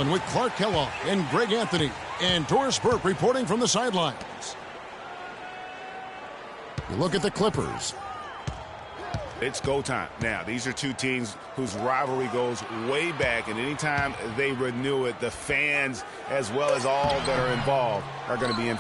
action with Clark Kellogg and Greg Anthony. And Doris Burke reporting from the sidelines. You look at the Clippers. It's go time. Now, these are two teams whose rivalry goes way back, and anytime they renew it, the fans, as well as all that are involved, are going to be in.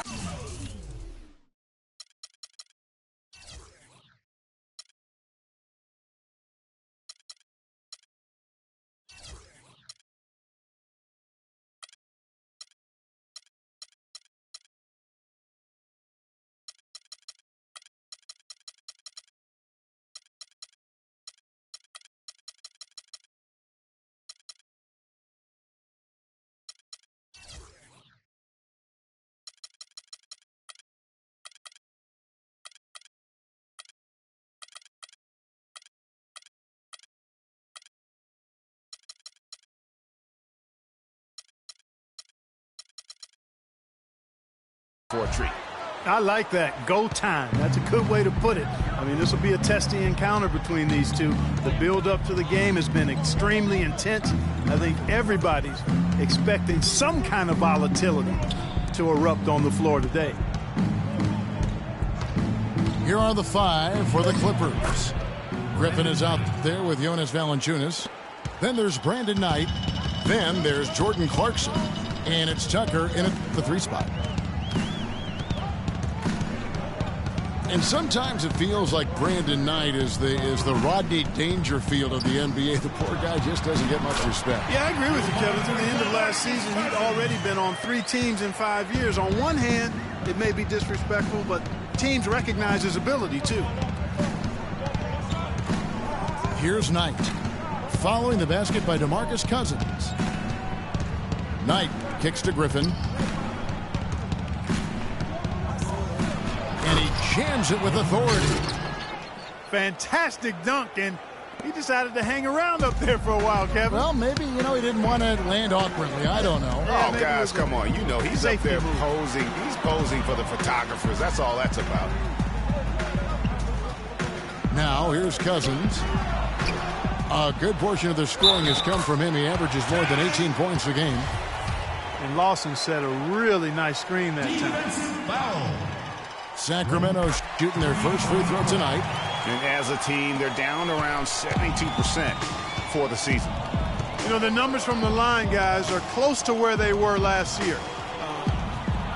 For a treat. I like that. Go time. That's a good way to put it. I mean, this will be a testy encounter between these two. The build-up to the game has been extremely intense. I think everybody's expecting some kind of volatility to erupt on the floor today. Here are the 5 for the Clippers. Griffin is out there with Jonas Valanciunas. Then there's Brandon Knight. Then there's Jordan Clarkson. And it's Tucker in at the 3 spot. And sometimes it feels like Brandon Knight is the Rodney Dangerfield of the NBA. The poor guy just doesn't get much respect. Yeah, I agree with you, Kevin. To the end of last season, he'd already been on 3 teams in 5 years. On one hand, it may be disrespectful, but teams recognize his ability, too. Here's Knight. Following the basket by DeMarcus Cousins. Knight kicks to Griffin. And he jams it with authority. Fantastic dunk, and he decided to hang around up there for a while, Kevin. Well, maybe, he didn't want to land awkwardly. I don't know. Oh, guys, come on. He's up there posing. He's posing for the photographers. That's all that's about. Now, here's Cousins. A good portion of the scoring has come from him. He averages more than 18 points a game. And Lawson set a really nice screen that time. Sacramento shooting their first free throw tonight. And as a team, they're down around 72% for the season. The numbers from the line, guys, are close to where they were last year.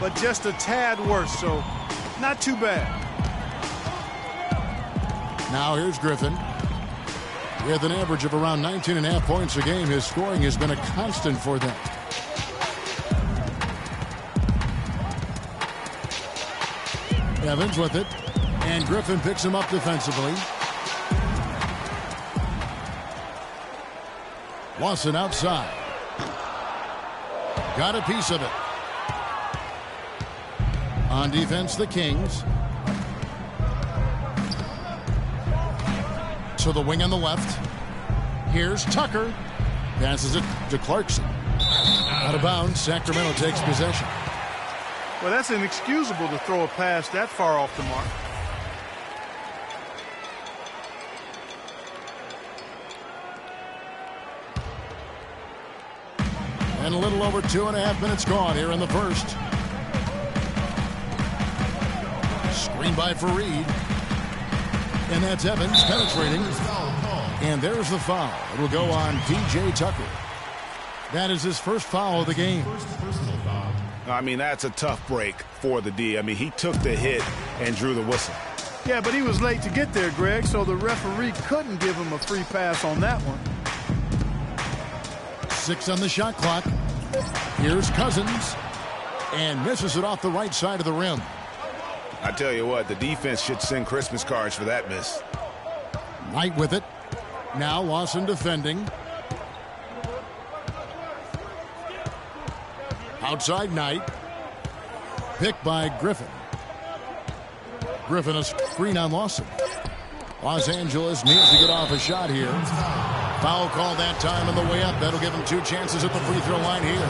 But just a tad worse, so not too bad. Now here's Griffin. With an average of around 19.5 points a game, his scoring has been a constant for them. Evans with it, and Griffin picks him up defensively. Lawson outside. Got a piece of it. On defense, the Kings. To the wing on the left. Here's Tucker. Passes it to Clarkson. Out of bounds, Sacramento takes possession. Well, that's inexcusable to throw a pass that far off the mark. And a little over 2.5 minutes gone here in the first. Screen by Fareed. And that's Evans penetrating. And there's the foul. It will go on P.J. Tucker. That is his first foul of the game. I mean, that's a tough break for the D. I mean, he took the hit and drew the whistle. Yeah, but he was late to get there, Greg, so the referee couldn't give him a free pass on that one. 6 on the shot clock. Here's Cousins. And misses it off the right side of the rim. I tell you what, the defense should send Christmas cards for that miss. Knight with it. Now Lawson defending. Outside Knight. Picked by Griffin. Griffin a screen on Lawson. Los Angeles needs to get off a shot here. Foul call that time on the way up. That'll give him 2 chances at the free throw line here.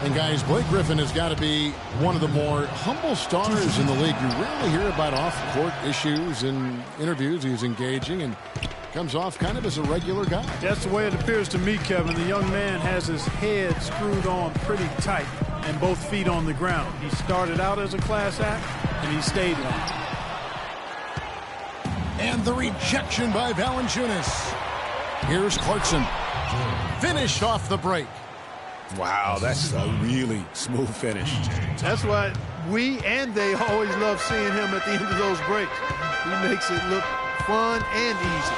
And guys, Blake Griffin has got to be one of the more humble stars in the league. You rarely hear about off-court issues in interviews. He's engaging, and comes off kind of as a regular guy. That's the way it appears to me, Kevin. The young man has his head screwed on pretty tight and both feet on the ground. He started out as a class act, and he stayed one. And the rejection by Valanciunas. Here's Clarkson. Finished off the break. Wow, that's a really smooth finish. That's why we and they always love seeing him at the end of those breaks. He makes it look fun and easy.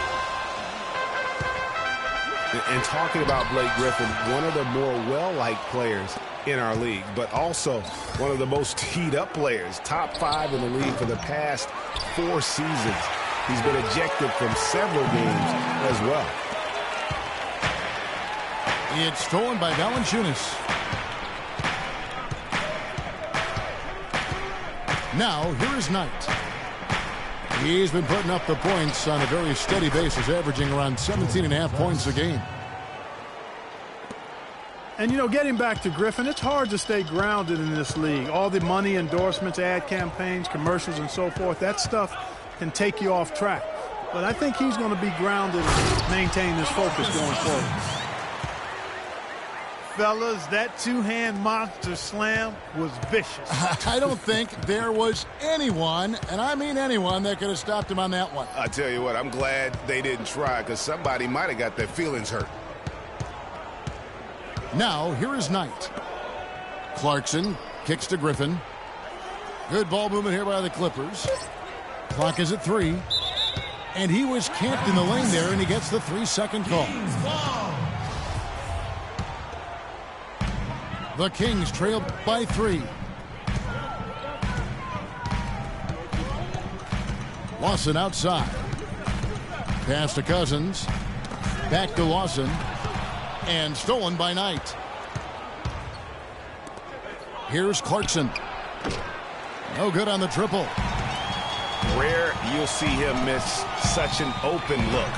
And talking about Blake Griffin, one of the more well-liked players in our league, but also one of the most teed-up players, top 5 in the league for the past 4 seasons. He's been ejected from several games as well. It's stolen by Valanciunas. Now, here is Knight. He's been putting up the points on a very steady basis, averaging around 17.5 points a game. And, you know, getting back to Griffin, it's hard to stay grounded in this league. All the money, endorsements, ad campaigns, commercials, and so forth, that stuff can take you off track. But I think he's going to be grounded and maintain his focus going forward. Fellas, that two-hand monster slam was vicious. I don't think there was anyone, and I mean anyone, that could have stopped him on that one. I tell you what, I'm glad they didn't try because somebody might have got their feelings hurt. Now, here is Knight. Clarkson kicks to Griffin. Good ball movement here by the Clippers. Clock is at 3. And he was camped in the lane there, and he gets the 3-second call. The Kings trailed by 3. Lawson outside. Pass to Cousins. Back to Lawson. And stolen by Knight. Here's Clarkson. No good on the triple. Rare you'll see him miss such an open look.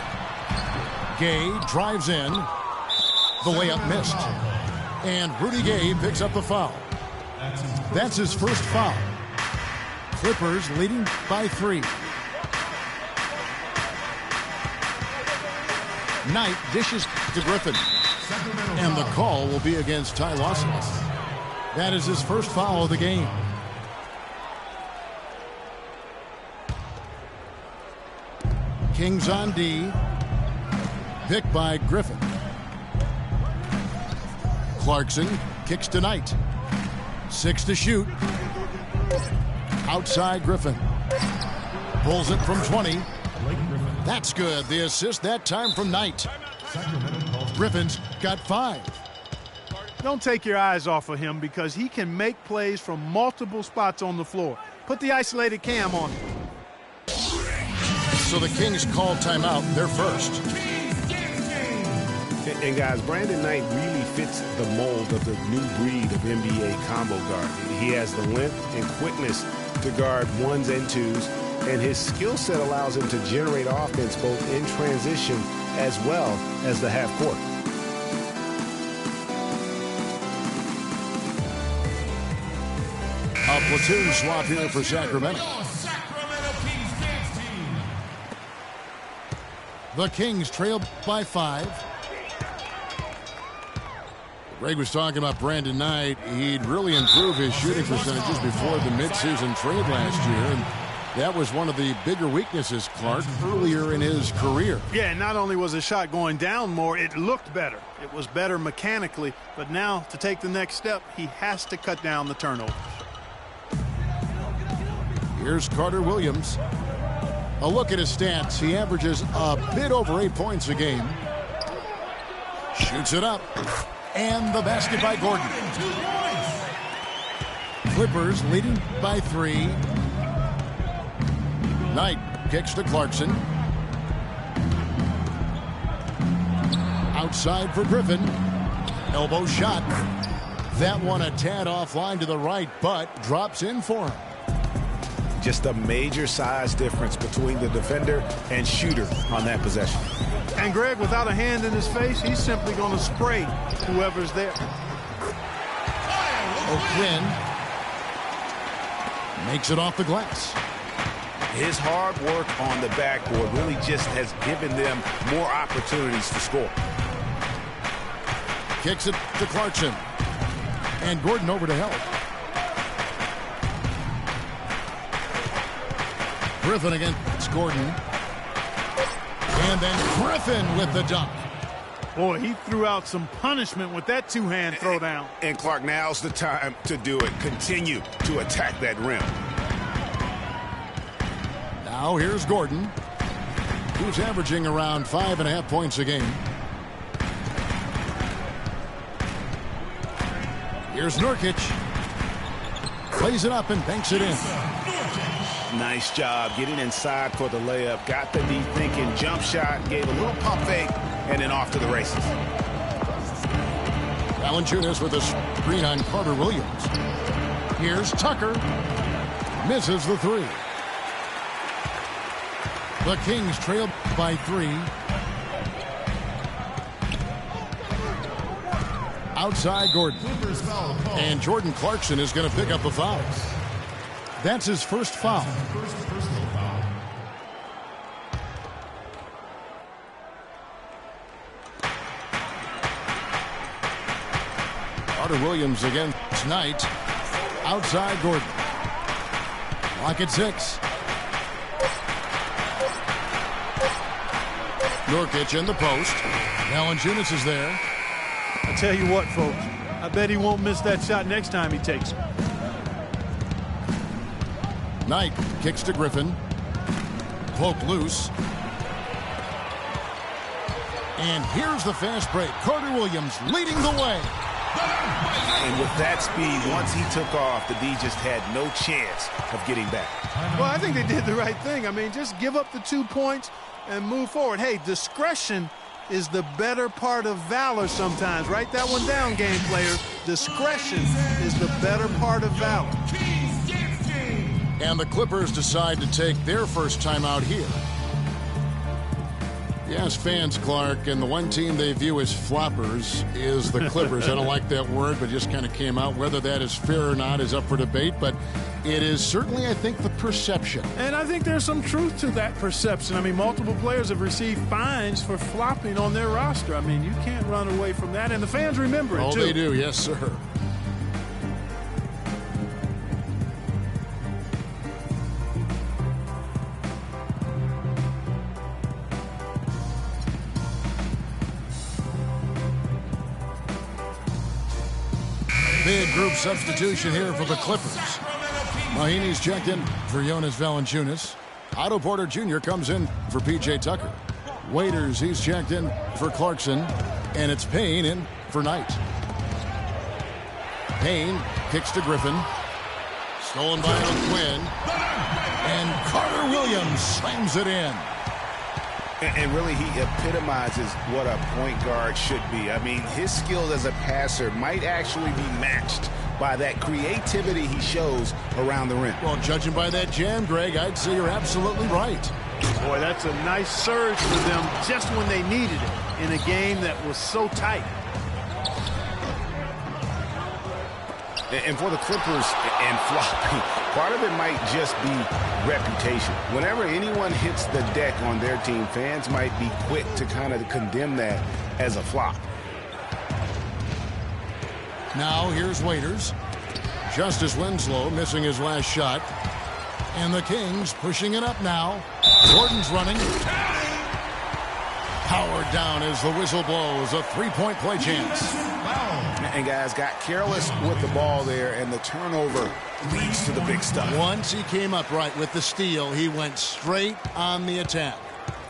Gay drives in. The layup missed. And Rudy Gay picks up the foul. That's his first foul. Clippers leading by 3. Knight dishes to Griffin. And the call will be against Ty Lawson. That is his first foul of the game. Kings on D. Picked by Griffin. Clarkson kicks to Knight. 6 to shoot. Outside Griffin. Pulls it from 20. That's good. The assist that time from Knight. Griffin's got 5. Don't take your eyes off of him because he can make plays from multiple spots on the floor. Put the isolated cam on him. So the Kings call timeout. They're first. And guys, Brandon Knight really fits the mold of the new breed of NBA combo guard. He has the length and quickness to guard 1s and 2s, and his skill set allows him to generate offense both in transition as well as the half court. A platoon swap here for Sacramento. The Kings trail by 5. Greg was talking about Brandon Knight. He'd really improved his shooting percentages before the midseason trade last year. And that was one of the bigger weaknesses, Clark, earlier in his career. Yeah, and not only was his shot going down more, it looked better. It was better mechanically. But now, to take the next step, he has to cut down the turnovers. Here's Carter Williams. A look at his stats. He averages a bit over 8 points a game. Shoots it up. And the basket by Gordon. Clippers leading by 3. Knight kicks to Clarkson. Outside for Griffin. Elbow shot. That one a tad offline to the right, but drops in for him. Just a major size difference between the defender and shooter on that possession. And Greg, without a hand in his face, he's simply going to spray whoever's there. O'Quinn makes it off the glass. His hard work on the backboard really just has given them more opportunities to score. Kicks it to Clarkson. And Gordon over to help. Griffin against Gordon. And then Griffin with the dunk. Boy, he threw out some punishment with that two-hand throwdown. And Clark, now's the time to do it. Continue to attack that rim. Now here's Gordon, who's averaging around 5.5 points a game. Here's Nurkic. Plays it up and banks it in. Nice job getting inside for the layup. Got the D thinking, jump shot, gave a little pump fake, and then off to the races. Valanciunas with a screen on Carter Williams. Here's Tucker. Misses the three. The Kings trail by 3. Outside Gordon. And Jordan Clarkson is going to pick up a foul. That's his first foul. Carter Williams against Knight. Outside Gordon. Lock at 6. Nurkic in the post. Valanciunas is there. I tell you what, folks, I bet he won't miss that shot next time he takes it. Knight kicks to Griffin. Poke loose. And here's the fast break. Carter Williams leading the way. And with that speed, once he took off, the D just had no chance of getting back. Well, I think they did the right thing. I mean, just give up the 2 points and move forward. Hey, discretion is the better part of valor sometimes. Write that one down, game player. Discretion is the better part of valor. And the Clippers decide to take their first time out here. Yes, fans, Clark, and the one team they view as floppers is the Clippers. I don't like that word, but it just kind of came out. Whether that is fair or not is up for debate, but it is certainly, I think, the perception. And I think there's some truth to that perception. I mean, multiple players have received fines for flopping on their roster. I mean, you can't run away from that, and the fans remember it, too. Oh, they do, yes, sir. Big group substitution here for the Clippers. Mahinmi's checked in for Jonas Valanciunas. Otto Porter Jr. comes in for P.J. Tucker. Waiters, he's checked in for Clarkson. And it's Payne in for Knight. Payne kicks to Griffin. Stolen by Quinn. And Carter Williams slams it in. And really, he epitomizes what a point guard should be. I mean, his skills as a passer might actually be matched by that creativity he shows around the rim. Well, judging by that jam, Greg, I'd say you're absolutely right. Boy, that's a nice surge for them just when they needed it in a game that was so tight. And for the Clippers and flopping, part of it might just be reputation. Whenever anyone hits the deck on their team, fans might be quick to kind of condemn that as a flop. Now here's Waiters. Justice Winslow missing his last shot. And the Kings pushing it up now. Gordon's running. Powered down as the whistle blows. A three-point play chance. And guys got careless with the ball there, and the turnover leads to the big stuff. Once he came up right with the steal, he went straight on the attack.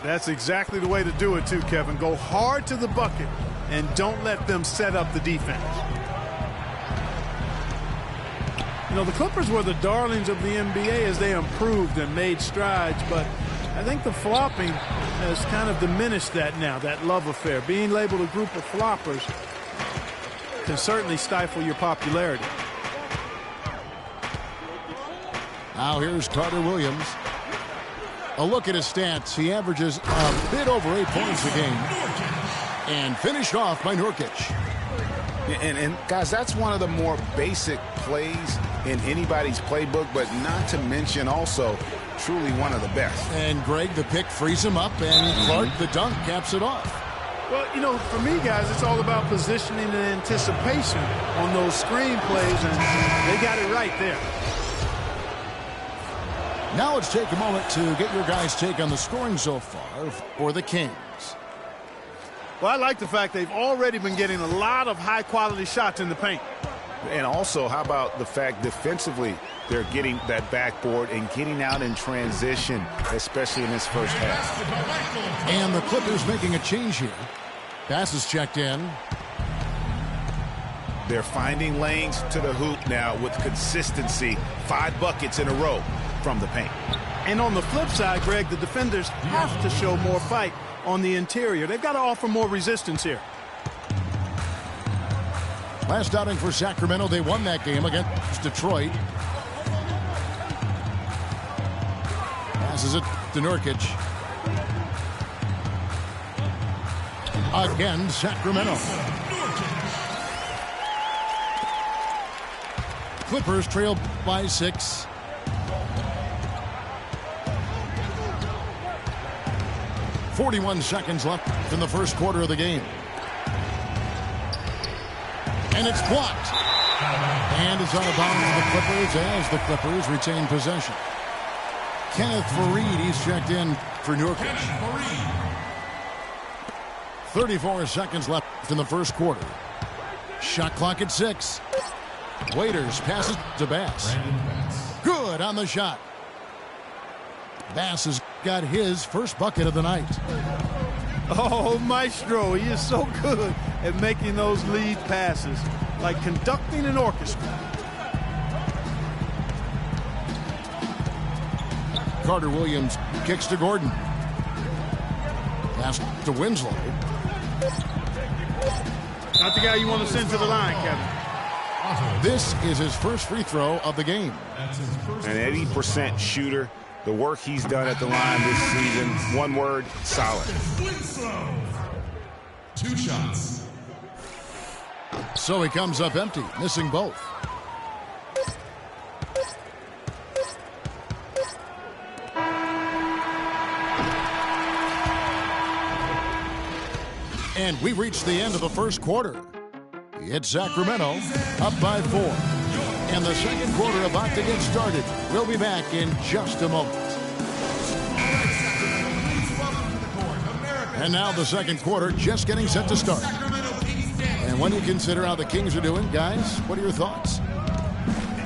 That's exactly the way to do it too, Kevin. Go hard to the bucket and don't let them set up the defense. You know, the Clippers were the darlings of the NBA as they improved and made strides, but I think the flopping has kind of diminished that now, that love affair. Being labeled a group of floppers can certainly stifle your popularity. Now here's Carter Williams. A look at his stats. He averages a bit over 8 points a game. And finished off by Nurkic. And guys, that's one of the more basic plays in anybody's playbook, but not to mention also truly one of the best. And Greg, the pick frees him up, and Clark, the dunk, caps it off. Well, you know, for me, guys, it's all about positioning and anticipation on those screen plays, and they got it right there. Now let's take a moment to get your guys' take on the scoring so far for the Kings. Well, I like the fact they've already been getting a lot of high-quality shots in the paint. And also, how about the fact defensively they're getting that backboard and getting out in transition, especially in this first half. And the Clippers making a change here. Pass is checked in. They're finding lanes to the hoop now with consistency. 5 buckets in a row from the paint. And on the flip side, Greg, the defenders have to show more fight on the interior. They've got to offer more resistance here. Last outing for Sacramento, they won that game against Detroit. Passes it to Nurkic. Again, Sacramento. Clippers trail by 6. .41 seconds left in the first quarter of the game. And it's blocked. And it's out of bounds for the Clippers as the Clippers retain possession. Kenneth Faried, he's checked in for Nurkic. 34 seconds left in the first quarter. Shot clock at 6. Waiters passes to Bass. Good on the shot. Bass has got his first bucket of the night. Oh, Maestro, he is so good at making those lead passes, like conducting an orchestra. Carter Williams kicks to Gordon. Pass to Winslow. Not the guy you want to send to the line, Kevin. This is his first free throw of the game. An 80% shooter. The work he's done at the line this season, one word, solid. 2 shots. So he comes up empty, missing both. And we reached the end of the first quarter. It's Sacramento up by 4. And the second quarter about to get started. We'll be back in just a moment. And now the second quarter just getting set to start. And when you consider how the Kings are doing, guys, what are your thoughts?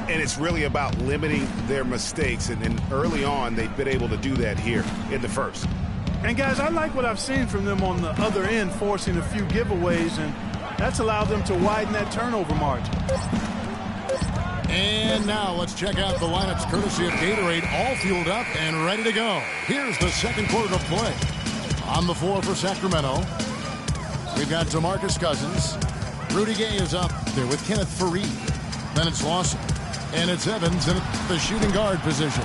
And it's really about limiting their mistakes. And early on, they've been able to do that here in the first. And, guys, I like what I've seen from them on the other end, forcing a few giveaways, and that's allowed them to widen that turnover margin. And now let's check out the lineups courtesy of Gatorade, all fueled up and ready to go. Here's the second quarter of play. On the floor for Sacramento, we've got DeMarcus Cousins. Rudy Gay is up there with Kenneth Faried. Then it's Lawson. And it's Evans in the shooting guard position.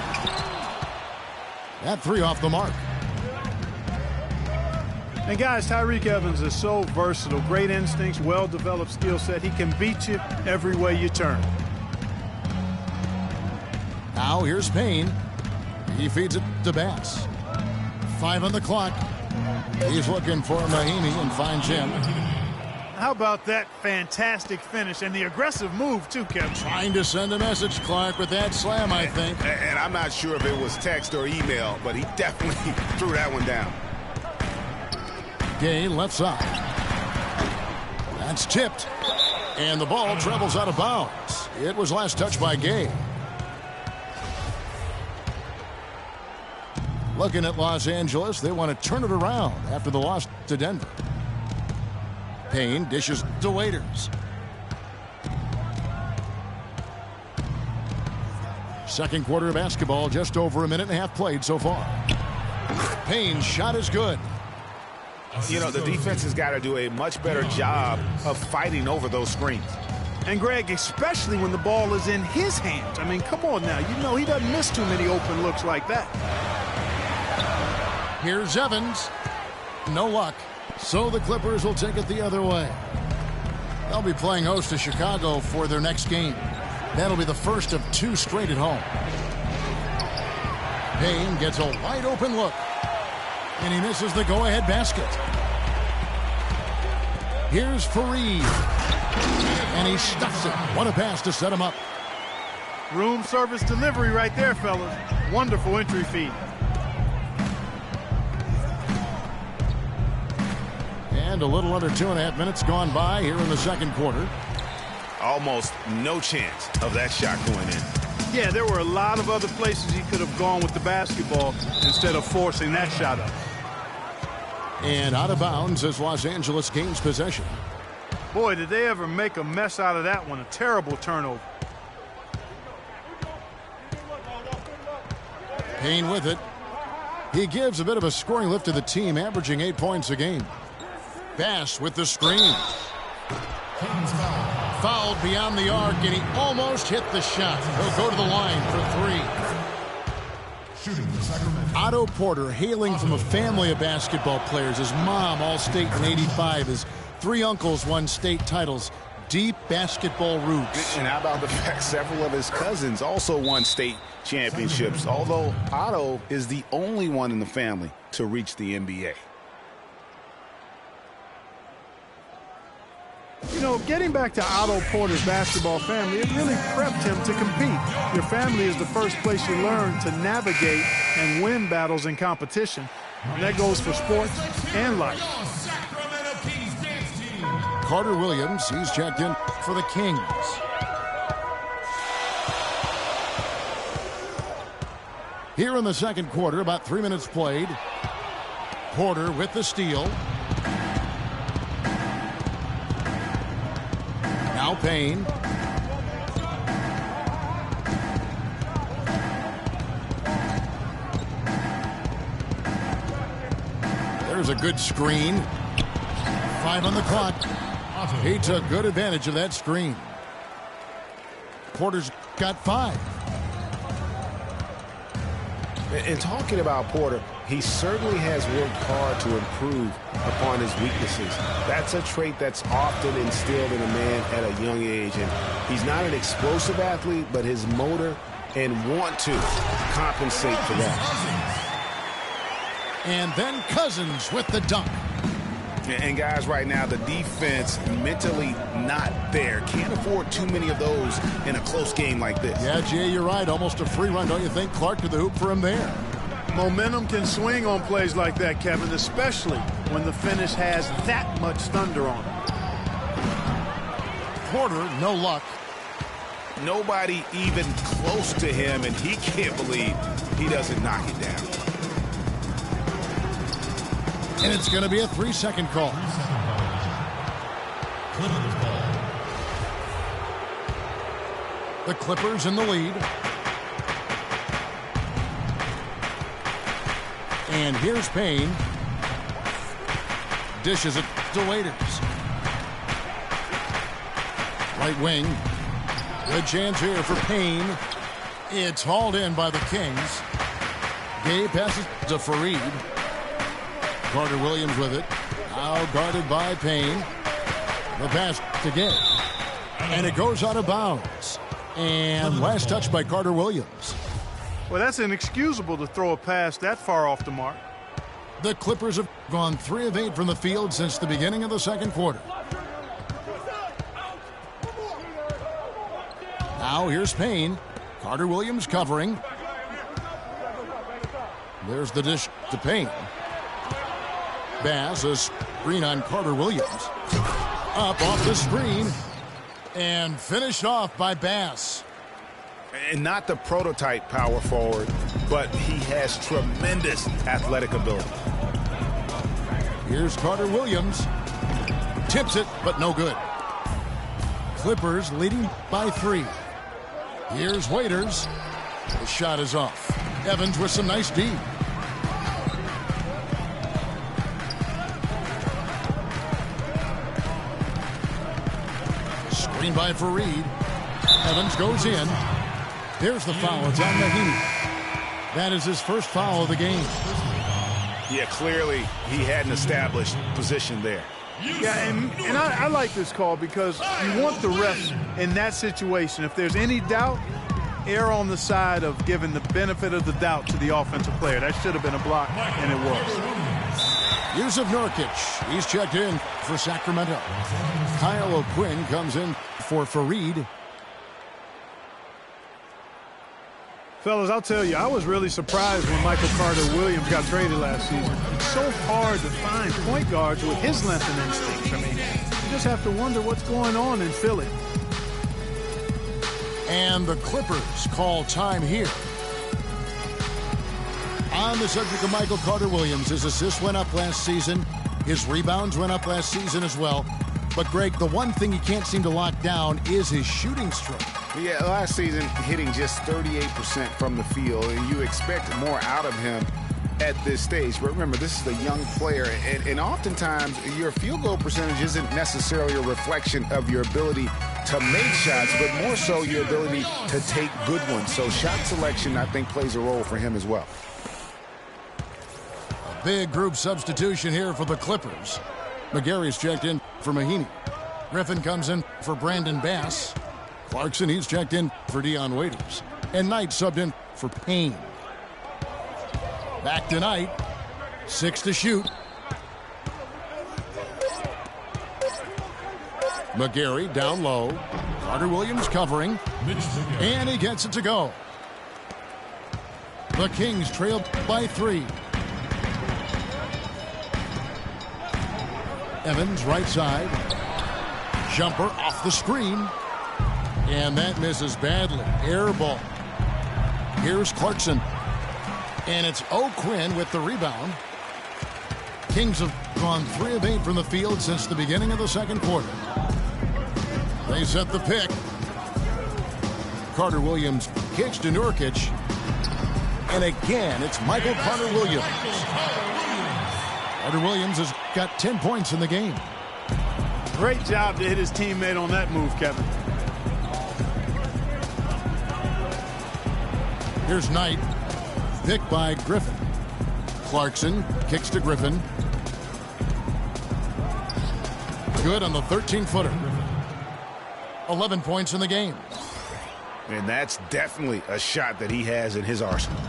That 3 off the mark. And, guys, Tyreke Evans is so versatile. Great instincts, well-developed skill set. He can beat you every way you turn. Now here's Payne. He feeds it to Bass. 5 on the clock. He's looking for Mahimi and finds him. How about that fantastic finish and the aggressive move, too, Kevin? Trying to send a message, Clark, with that slam, I think. And I'm not sure if it was text or email, but he definitely threw that one down. Gay left side. That's tipped. And the ball travels out of bounds. It was last touched by Gay. Looking at Los Angeles, they want to turn it around after the loss to Denver. Payne dishes to Waiters. Second quarter of basketball, just over a minute and a half played so far. Payne's shot is good. You know, the defense has got to do a much better job of fighting over those screens. And, Greg, especially when the ball is in his hands. I mean, come on now. You know he doesn't miss too many open looks like that. Here's Evans. No luck. So the Clippers will take it the other way. They'll be playing host to Chicago for their next game. That'll be the first of 2 straight at home. Payne gets a wide open look. And he misses the go-ahead basket. Here's Faried. And he stuffs it. What a pass to set him up. Room service delivery right there, fellas. Wonderful entry feed. And a little under 2.5 minutes gone by here in the second quarter. Almost no chance of that shot going in. Yeah, there were a lot of other places he could have gone with the basketball instead of forcing that shot up. And out of bounds as Los Angeles gains possession. Boy, did they ever make a mess out of that one. A terrible turnover. Payne with it. He gives a bit of a scoring lift to the team, averaging 8 points a game. Bass with the screen. Fouled beyond the arc, and he almost hit the shot. He'll go to the line for 3. Shooting for Sacramento. Otto Porter, hailing from a family of basketball players. His mom, All-State in '85. His 3 uncles won state titles. Deep basketball roots. And how about the fact several of his cousins also won state championships, although Otto is the only one in the family to reach the NBA. You know, getting back to Otto Porter's basketball family, it really prepped him to compete. Your family is the first place you learn to navigate and win battles in competition. And that goes for sports and life. Carter Williams, he's checked in for the Kings. Here in the second quarter, about 3 minutes played. Porter with the steal. Now Payne. There's a good screen. 5 on the clock. He took good advantage of that screen. Porter's got 5. And talking about Porter, he certainly has worked hard to improve upon his weaknesses. That's a trait that's often instilled in a man at a young age. And he's not an explosive athlete, but his motor and want to compensate for that. And then Cousins with the dunk. And guys, right now, the defense mentally not there. Can't afford too many of those in a close game like this. Yeah, Jay, you're right. Almost a free run, don't you think? Clark to the hoop for him there. Momentum can swing on plays like that, Kevin, especially when the finish has that much thunder on it. Porter, no luck. Nobody even close to him, and he can't believe he doesn't knock it down. And it's going to be a 3-second call. The Clippers in the lead. And here's Payne. Dishes it to Waiters. Right wing. Good chance here for Payne. It's hauled in by the Kings. Gay passes to Faried. Carter Williams with it. Now guarded by Payne. The pass to Gay. And it goes out of bounds. And last touch by Carter Williams. Well, that's inexcusable to throw a pass that far off the mark. The Clippers have gone 3 of 8 from the field since the beginning of the second quarter. Now here's Payne. Carter Williams covering. There's the dish to Payne. Bass, a screen on Carter Williams. Up off the screen. And finished off by Bass. And not the prototype power forward, but he has tremendous athletic ability. Here's Carter Williams. Tips it, but no good. Clippers leading by 3. Here's Waiters. The shot is off. Evans with some nice D. Screen by Faried. Evans goes in. There's the foul. It's on Mahinmi. That is his first foul of the game. Yeah, clearly he had an established position there. Yeah, and I like this call because you want the refs in that situation. If there's any doubt, err on the side of giving the benefit of the doubt to the offensive player. That should have been a block, and it was. Jusuf Nurkic, he's checked in for Sacramento. Kyle O'Quinn comes in for Fareed. Fellas, I'll tell you, I was really surprised when Michael Carter-Williams got traded last season. It's so hard to find point guards with his length and instincts. I mean, you just have to wonder what's going on in Philly. And the Clippers call time here. On the subject of Michael Carter-Williams, his assists went up last season. His rebounds went up last season as well. But, Greg, the one thing he can't seem to lock down is his shooting stroke. Yeah, last season hitting just 38% from the field, and you expect more out of him at this stage. But remember, this is a young player, and oftentimes your field goal percentage isn't necessarily a reflection of your ability to make shots, but more so your ability to take good ones. So shot selection, I think, plays a role for him as well. A big group substitution here for the Clippers. McGary's checked in for Mahinmi. Griffin comes in for Brandon Bass. Clarkson, he's checked in for Dion Waiters. And Knight subbed in for Payne. Back to Knight. 6 to shoot. McGary down low. Carter-Williams covering. And he gets it to go. The Kings trailed by 3. Evans right side. Jumper off the screen. And that misses badly. Air ball. Here's Clarkson. And it's O'Quinn with the rebound. Kings have gone 3 of 8 from the field since the beginning of the second quarter. They set the pick. Carter-Williams kicks to Nurkic. And again, it's Michael Carter-Williams. Carter-Williams has got 10 points in the game. Great job to hit his teammate on that move, Kevin. Here's Knight, picked by Griffin. Clarkson kicks to Griffin. Good on the 13-footer. 11 points in the game. And that's definitely a shot that he has in his arsenal.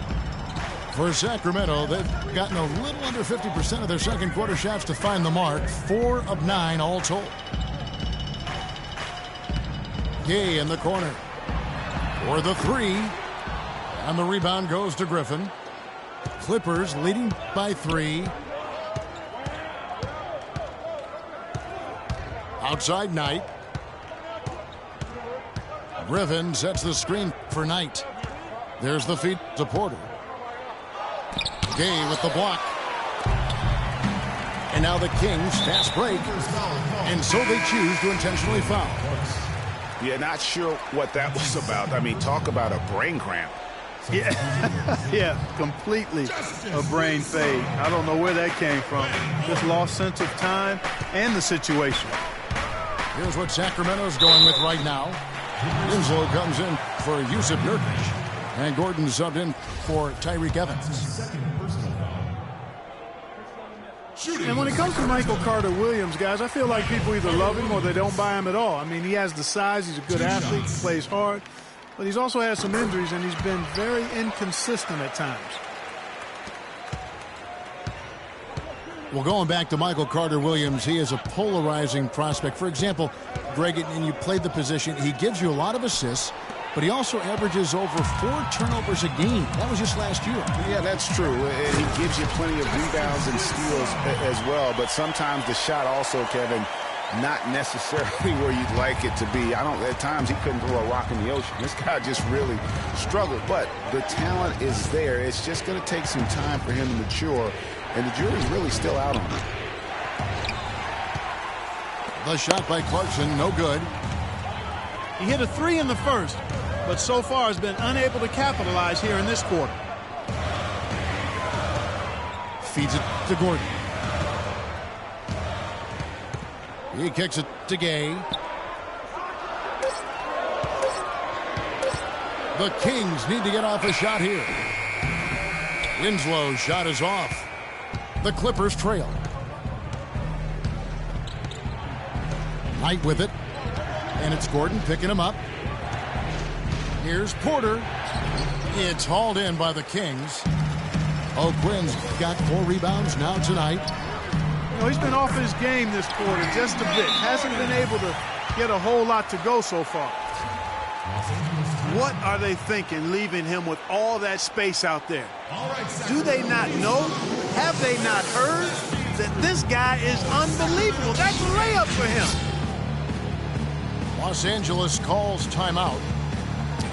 For Sacramento, they've gotten a little under 50% of their second quarter shots to find the mark. 4 of 9 all told. Gay in the corner for the 3. And the rebound goes to Griffin. Clippers leading by 3. Outside Knight. Griffin sets the screen for Knight. There's the feed to Porter. Gay with the block. And now the Kings fast break. And so they choose to intentionally foul. Yeah, not sure what that was about. I mean, talk about a brain cramp. Yeah, completely a brain fade. I don't know where that came from. Just lost sense of time and the situation. Here's what Sacramento's going with right now. Winslow comes in for Jusuf Nurkic. And Gordon subbed in for Tyreke Evans. And when it comes to Michael Carter-Williams, guys, I feel like people either love him or they don't buy him at all. I mean, he has the size. He's a good athlete. He plays hard. But he's also had some injuries, and he's been very inconsistent at times. Well, going back to Michael Carter-Williams, he is a polarizing prospect. For example, Greg, and you played the position, he gives you a lot of assists, but he also averages over 4 turnovers a game. That was just last year. Yeah, that's true. And he gives you plenty of rebounds and steals as well. But sometimes the shot also, Kevin, not necessarily where you'd like it to be. At times he couldn't throw a rock in the ocean. This guy just really struggled. But the talent is there. It's just going to take some time for him to mature. And the jury's really still out on him. The shot by Clarkson, no good. He hit a 3 in the first, but so far has been unable to capitalize here in this quarter. Feeds it to Gordon. He kicks it to Gay. The Kings need to get off a shot here. Winslow's shot is off. The Clippers trail. Knight with it. And it's Gordon picking him up. Here's Porter. It's hauled in by the Kings. O'Quinn's got 4 rebounds now tonight. You know, he's been off his game this quarter just a bit. Hasn't been able to get a whole lot to go so far. What are they thinking leaving him with all that space out there? Do they not know? Have they not heard that this guy is unbelievable? That's a layup for him. Los Angeles calls timeout.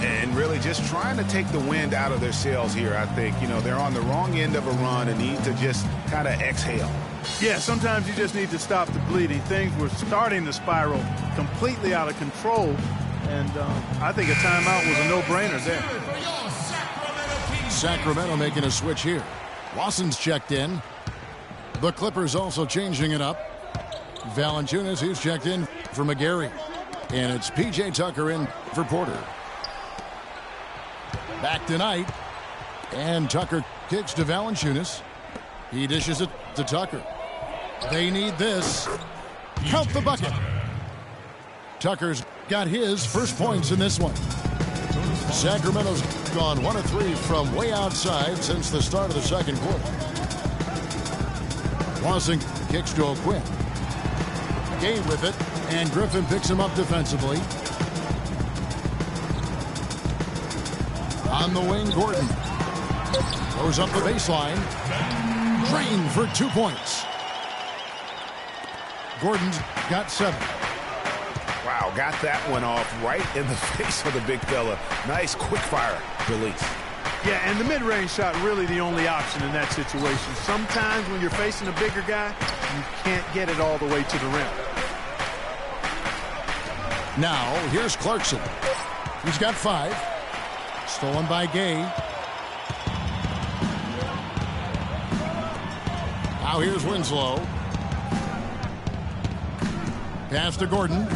And really just trying to take the wind out of their sails here, I think. You know, they're on the wrong end of a run and need to just kind of exhale. Yeah, sometimes you just need to stop the bleeding. Things were starting to spiral completely out of control. And I think a timeout was a no-brainer there. Sacramento making a switch here. Wasson's checked in. The Clippers also changing it up. Valanciunas, he's checked in for McGarry. And it's P.J. Tucker in for Porter. Back tonight. And Tucker kicks to Valanciunas. He dishes it to Tucker. They need this. Count the bucket. Tucker's got his first points in this one. Sacramento's gone 1 of 3 from way outside since the start of the second quarter. Wasson kicks to O'Quinn. Gay with it, and Griffin picks him up defensively. On the wing, Gordon goes up the baseline. Drained for 2 points. Gordon's got 7. Wow, got that one off right in the face of the big fella. Nice quick fire release. Yeah, and the mid-range shot really the only option in that situation. Sometimes when you're facing a bigger guy, you can't get it all the way to the rim. Now, here's Clarkson. He's got 5. Stolen by Gay. Now here's Winslow. Pass to Gordon.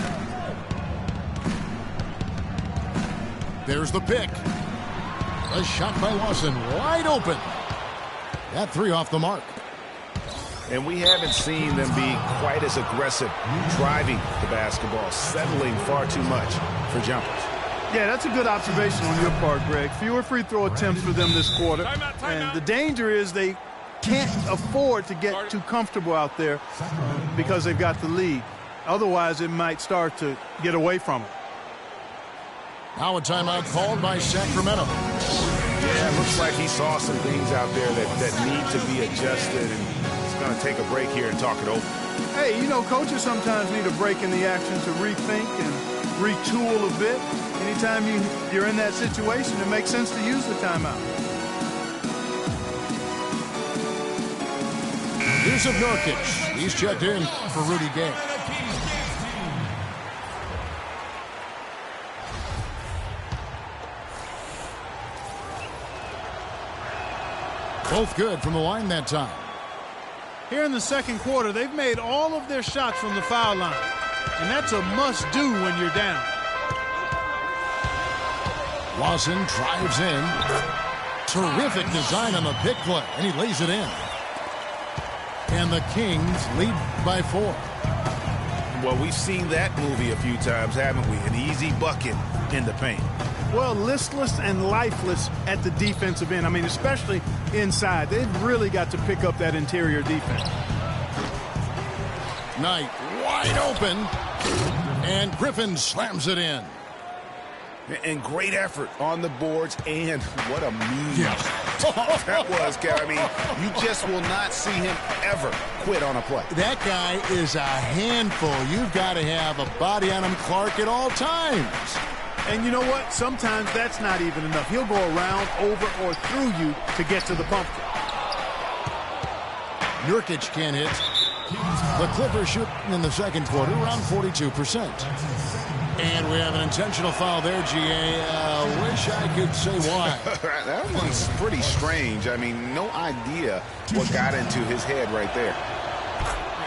There's the pick. A shot by Wasson. Wide open. That 3 off the mark. And we haven't seen them be quite as aggressive driving the basketball, settling far too much for jumpers. Yeah, that's a good observation on your part, Greg. Fewer free throw attempts for them this quarter. And the danger is they can't afford to get too comfortable out there because they've got the lead. Otherwise, it might start to get away from them. Now a timeout called by Sacramento. Yeah, it looks like he saw some things out there that need to be adjusted, and he's going to take a break here and talk it over. Hey, you know, coaches sometimes need a break in the action to rethink and retool a bit. Anytime you're in that situation, it makes sense to use the timeout. Here's of Nurkic. He's checked in for Rudy Gay. Both good from the line that time. Here in the second quarter, they've made all of their shots from the foul line. And that's a must-do when you're down. Wasson drives in. Terrific design on the pick play, and he lays it in. And the Kings lead by 4. Well, we've seen that movie a few times, haven't we? An easy bucket in the paint. Well, listless and lifeless at the defensive end. I mean, especially inside. They've really got to pick up that interior defense. Knight wide open. And Griffin slams it in. And great effort on the boards, and what a move. Yeah. That was, Gary. I mean, you just will not see him ever quit on a play. That guy is a handful. You've got to have a body on him, Clark, at all times. And you know what? Sometimes that's not even enough. He'll go around, over, or through you to get to the bucket. Nurkic can't hit. The Clippers shoot in the second quarter around 42%. And we have an intentional foul there, G.A. Wish I could say why. That one's pretty strange. I mean, no idea what got into his head right there.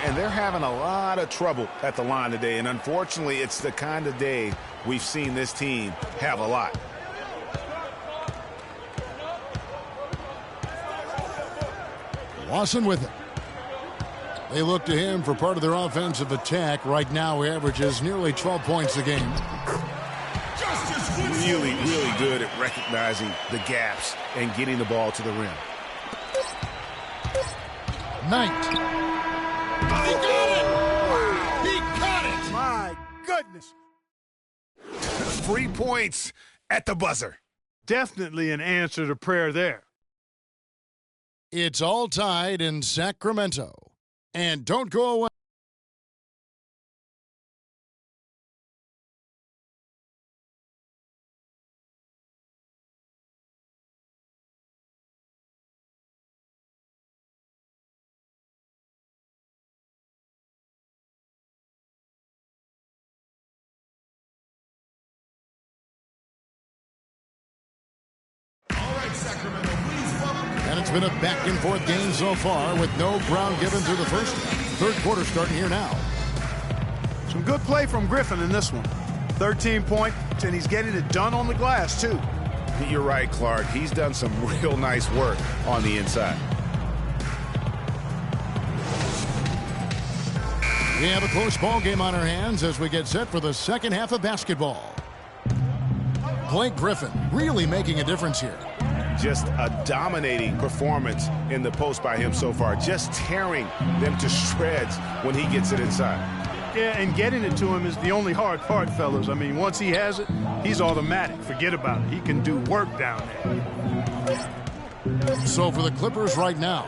And they're having a lot of trouble at the line today. And unfortunately, it's the kind of day we've seen this team have a lot. Wasson with it. They look to him for part of their offensive attack. Right now, he averages nearly 12 points a game. Really, really good at recognizing the gaps and getting the ball to the rim. Knight. He got it! He got it! My goodness. 3 points at the buzzer. Definitely an answer to prayer there. It's all tied in Sacramento. And don't go away. And it's been a back-and-forth game so far with no ground given through the first half. Third quarter starting here now. Some good play from Griffin in this one. 13 points, and he's getting it done on the glass, too. You're right, Clark. He's done some real nice work on the inside. We have a close ball game on our hands as we get set for the second half of basketball. Blake Griffin really making a difference here. Just a dominating performance in the post by him so far. Just tearing them to shreds when he gets it inside. Yeah, and getting it to him is the only hard part, fellas. I mean, once he has it, he's automatic. Forget about it. He can do work down there. So for the Clippers right now,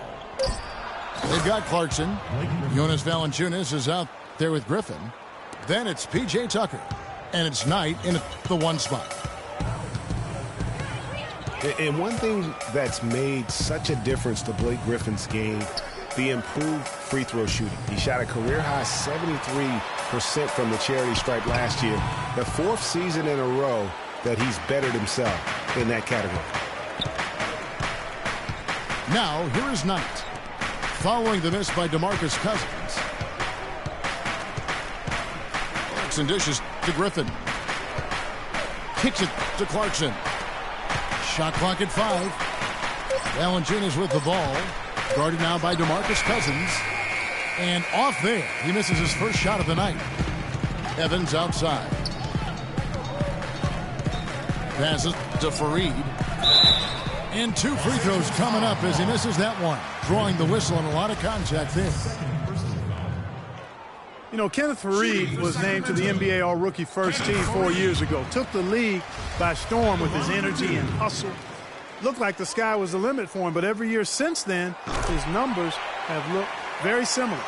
they've got Clarkson. Jonas Valanciunas is out there with Griffin. Then it's P.J. Tucker. And it's Knight in the one spot. And one thing that's made such a difference to Blake Griffin's game, the improved free throw shooting. He shot a career-high 73% from the charity stripe last year, the fourth season in a row that he's bettered himself in that category. Now, here is Knight. Following the miss by DeMarcus Cousins. Clarkson dishes to Griffin. Kicks it to Clarkson. Shot clock at 5. Valanciunas with the ball. Guarded now by DeMarcus Cousins. And off there. He misses his first shot of the night. Evans outside. Passes to Fareed. And 2 free throws coming up as he misses that one. Drawing the whistle and a lot of contact there. You know, Kenneth Fareed was named to the NBA All-Rookie First Team 4 years ago. Took the league by storm with his energy and hustle. Looked like the sky was the limit for him, but every year since then, his numbers have looked very similar.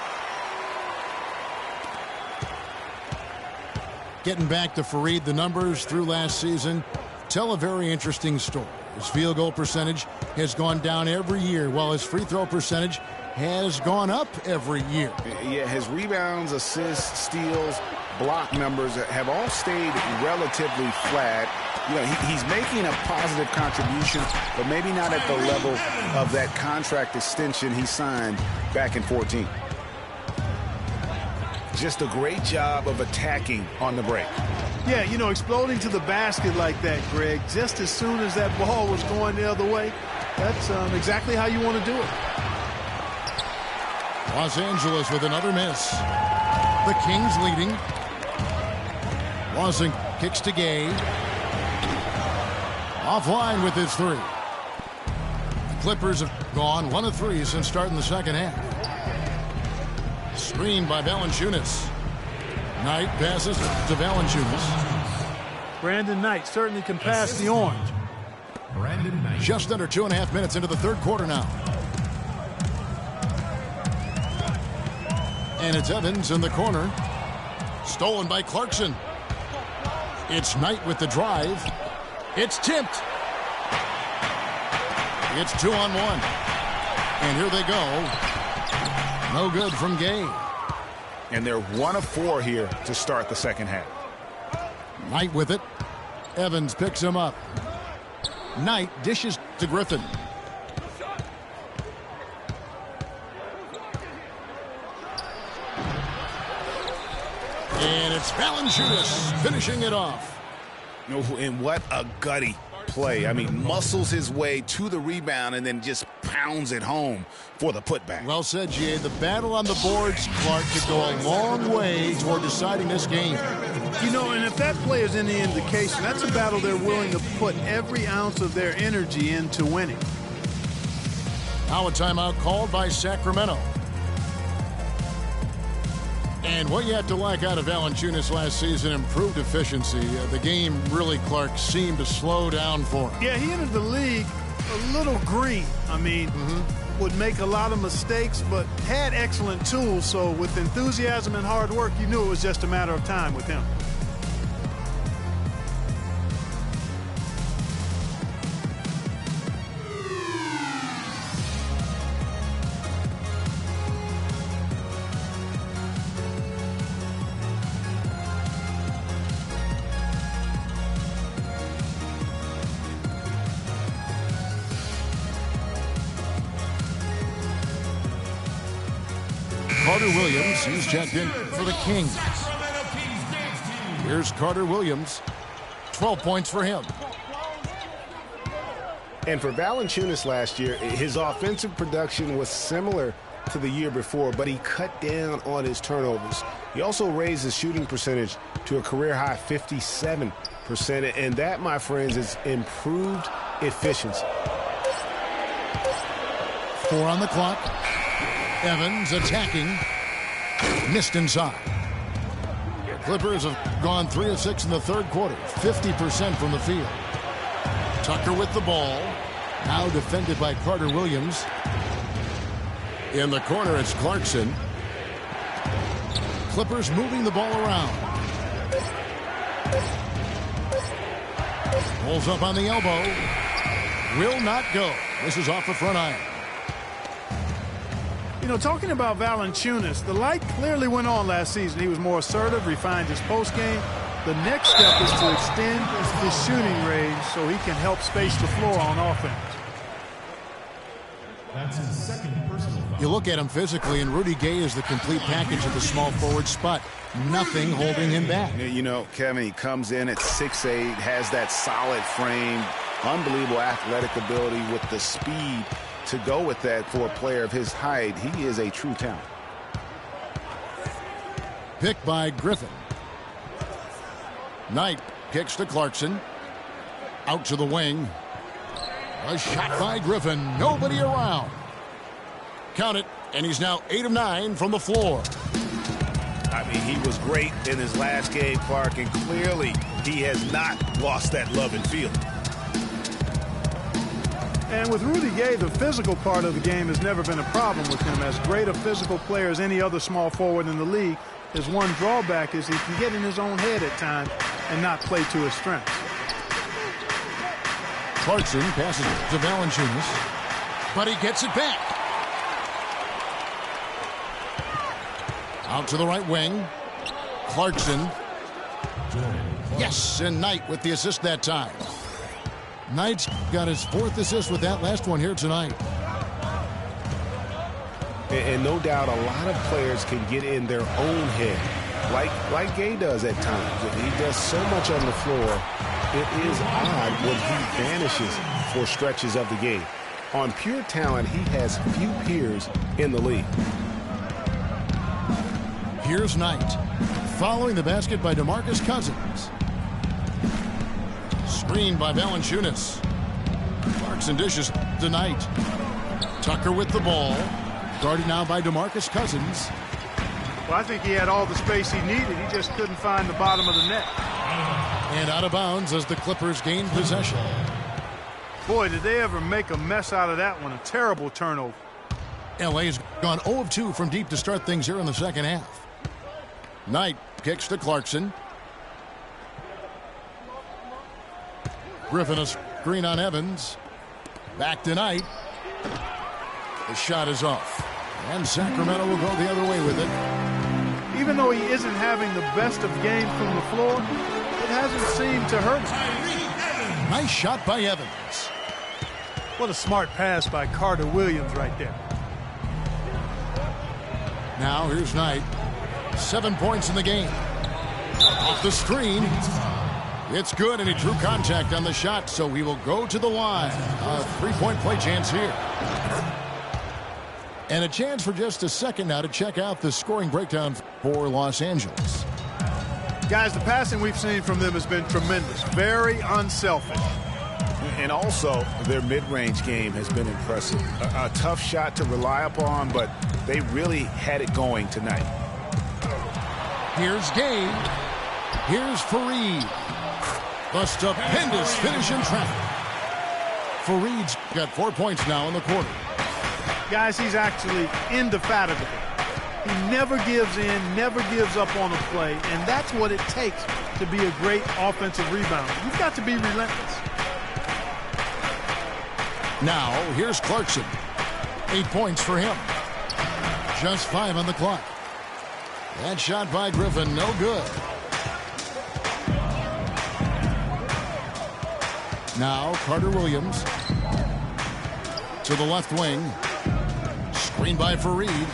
Getting back to Fareed, the numbers through last season tell a very interesting story. His field goal percentage has gone down every year, while his free throw percentage has gone up every year. Yeah, his rebounds, assists, steals, block numbers have all stayed relatively flat. You know, he's making a positive contribution, but maybe not at the level of that contract extension he signed back in 14. Just a great job of attacking on the break. Yeah, you know, exploding to the basket like that, Greg, just as soon as that ball was going the other way, that's exactly how you want to do it. Los Angeles with another miss. The Kings leading. Lawson kicks to Gay. Offline with his 3. The Clippers have gone 1 of 3 since starting the second half. Screen by Valanciunas. Knight passes to Valanciunas. Brandon Knight certainly can pass the orange. Brandon Knight. Just under 2.5 minutes into the third quarter now. And it's Evans in the corner. Stolen by Clarkson. It's Knight with the drive. It's tipped. It's 2-on-1. And here they go. No good from Gay. And they're 1 of 4 here to start the second half. Knight with it. Evans picks him up. Knight dishes to Griffin. And it's Valanciunas finishing it off. And what a gutty play. I mean, muscles his way to the rebound and then just pounds it home for the putback. Well said, G.A. The battle on the boards, Clark, could go a long way toward deciding this game. You know, and if that play is any indication, that's a battle they're willing to put every ounce of their energy into winning. Now a timeout called by Sacramento. And what you have to like out of Valanciunas last season, improved efficiency. The game really, Clark, seemed to slow down for him. Yeah, he entered the league a little green. I mean, would make a lot of mistakes, but had excellent tools. So with enthusiasm and hard work, you knew it was just a matter of time with him. Carter Williams, he's checked in for the Kings. Here's Carter Williams. 12 points for him. And for Valanciunas last year, his offensive production was similar to the year before, but he cut down on his turnovers. He also raised his shooting percentage to a career-high 57%, and that, my friends, is improved efficiency. 4 on the clock. Evans attacking. Missed inside. Clippers have gone 3 of 6 in the third quarter. 50% from the field. Tucker with the ball. Now defended by Carter Williams. In the corner, it's Clarkson. Clippers moving the ball around. Pulls up on the elbow. Will not go. This is off the front iron. You know, talking about Valanciunas, the light clearly went on last season. He was more assertive, refined his post game. The next step is to extend his shooting range so he can help space the floor on offense. That's his second personal foul. You look at him physically, and Rudy Gay is the complete package of the small forward spot. Nothing holding him back. You know, Kevin, he comes in at 6'8", has that solid frame, unbelievable athletic ability with the speed to go with that for a player of his height. He is a true talent. Picked by Griffin. Knight kicks to Clarkson. Out to the wing. A shot by Griffin. Nobody around. Count it, and he's now 8 of 9 from the floor. I mean, he was great in his last game, Clark, and clearly he has not lost that love and feeling. And with Rudy Gay, the physical part of the game has never been a problem with him. As great a physical player as any other small forward in the league, his one drawback is he can get in his own head at times and not play to his strengths. Clarkson passes to Valanciunas, but he gets it back. Out to the right wing. Clarkson. Yes, and Knight with the assist that time. Knight's got his 4th assist with that last one here tonight. And no doubt a lot of players can get in their own head, like Gay does at times. He does so much on the floor, it is odd when he vanishes for stretches of the game. On pure talent, he has few peers in the league. Here's Knight. Following the basket by DeMarcus Cousins. Screened by Valanciunas. Clarkson dishes to Knight. Tucker with the ball. Guarded now by DeMarcus Cousins. Well, I think he had all the space he needed. He just couldn't find the bottom of the net. And out of bounds as the Clippers gain possession. Boy, did they ever make a mess out of that one. A terrible turnover. LA has gone 0 of 2 from deep to start things here in the second half. Knight kicks to Clarkson. Griffin a screen on Evans. Back to Knight. The shot is off. And Sacramento will go the other way with it. Even though he isn't having the best of games from the floor, it hasn't seemed to hurt him. Nice shot by Evans. What a smart pass by Carter Williams right there. Now here's Knight. 7 points in the game. Off the screen. It's good, and he drew contact on the shot, so he will go to the line. A three-point play chance here. And a chance for just a second now to check out the scoring breakdown for Los Angeles. Guys, the passing we've seen from them has been tremendous. Very unselfish. And also, their mid-range game has been impressive. A tough shot to rely upon, but they really had it going tonight. Here's Gay. Here's Faried. The stupendous finish in traffic. Faried's got 4 points now in the quarter. Guys, he's actually indefatigable. He never gives in, never gives up on a play, and that's what it takes to be a great offensive rebounder. You've got to be relentless. Now, here's Clarkson. 8 points for him. Just 5 on the clock. That shot by Griffin, no good. Now, Carter Williams to the left wing. Screen by Faried.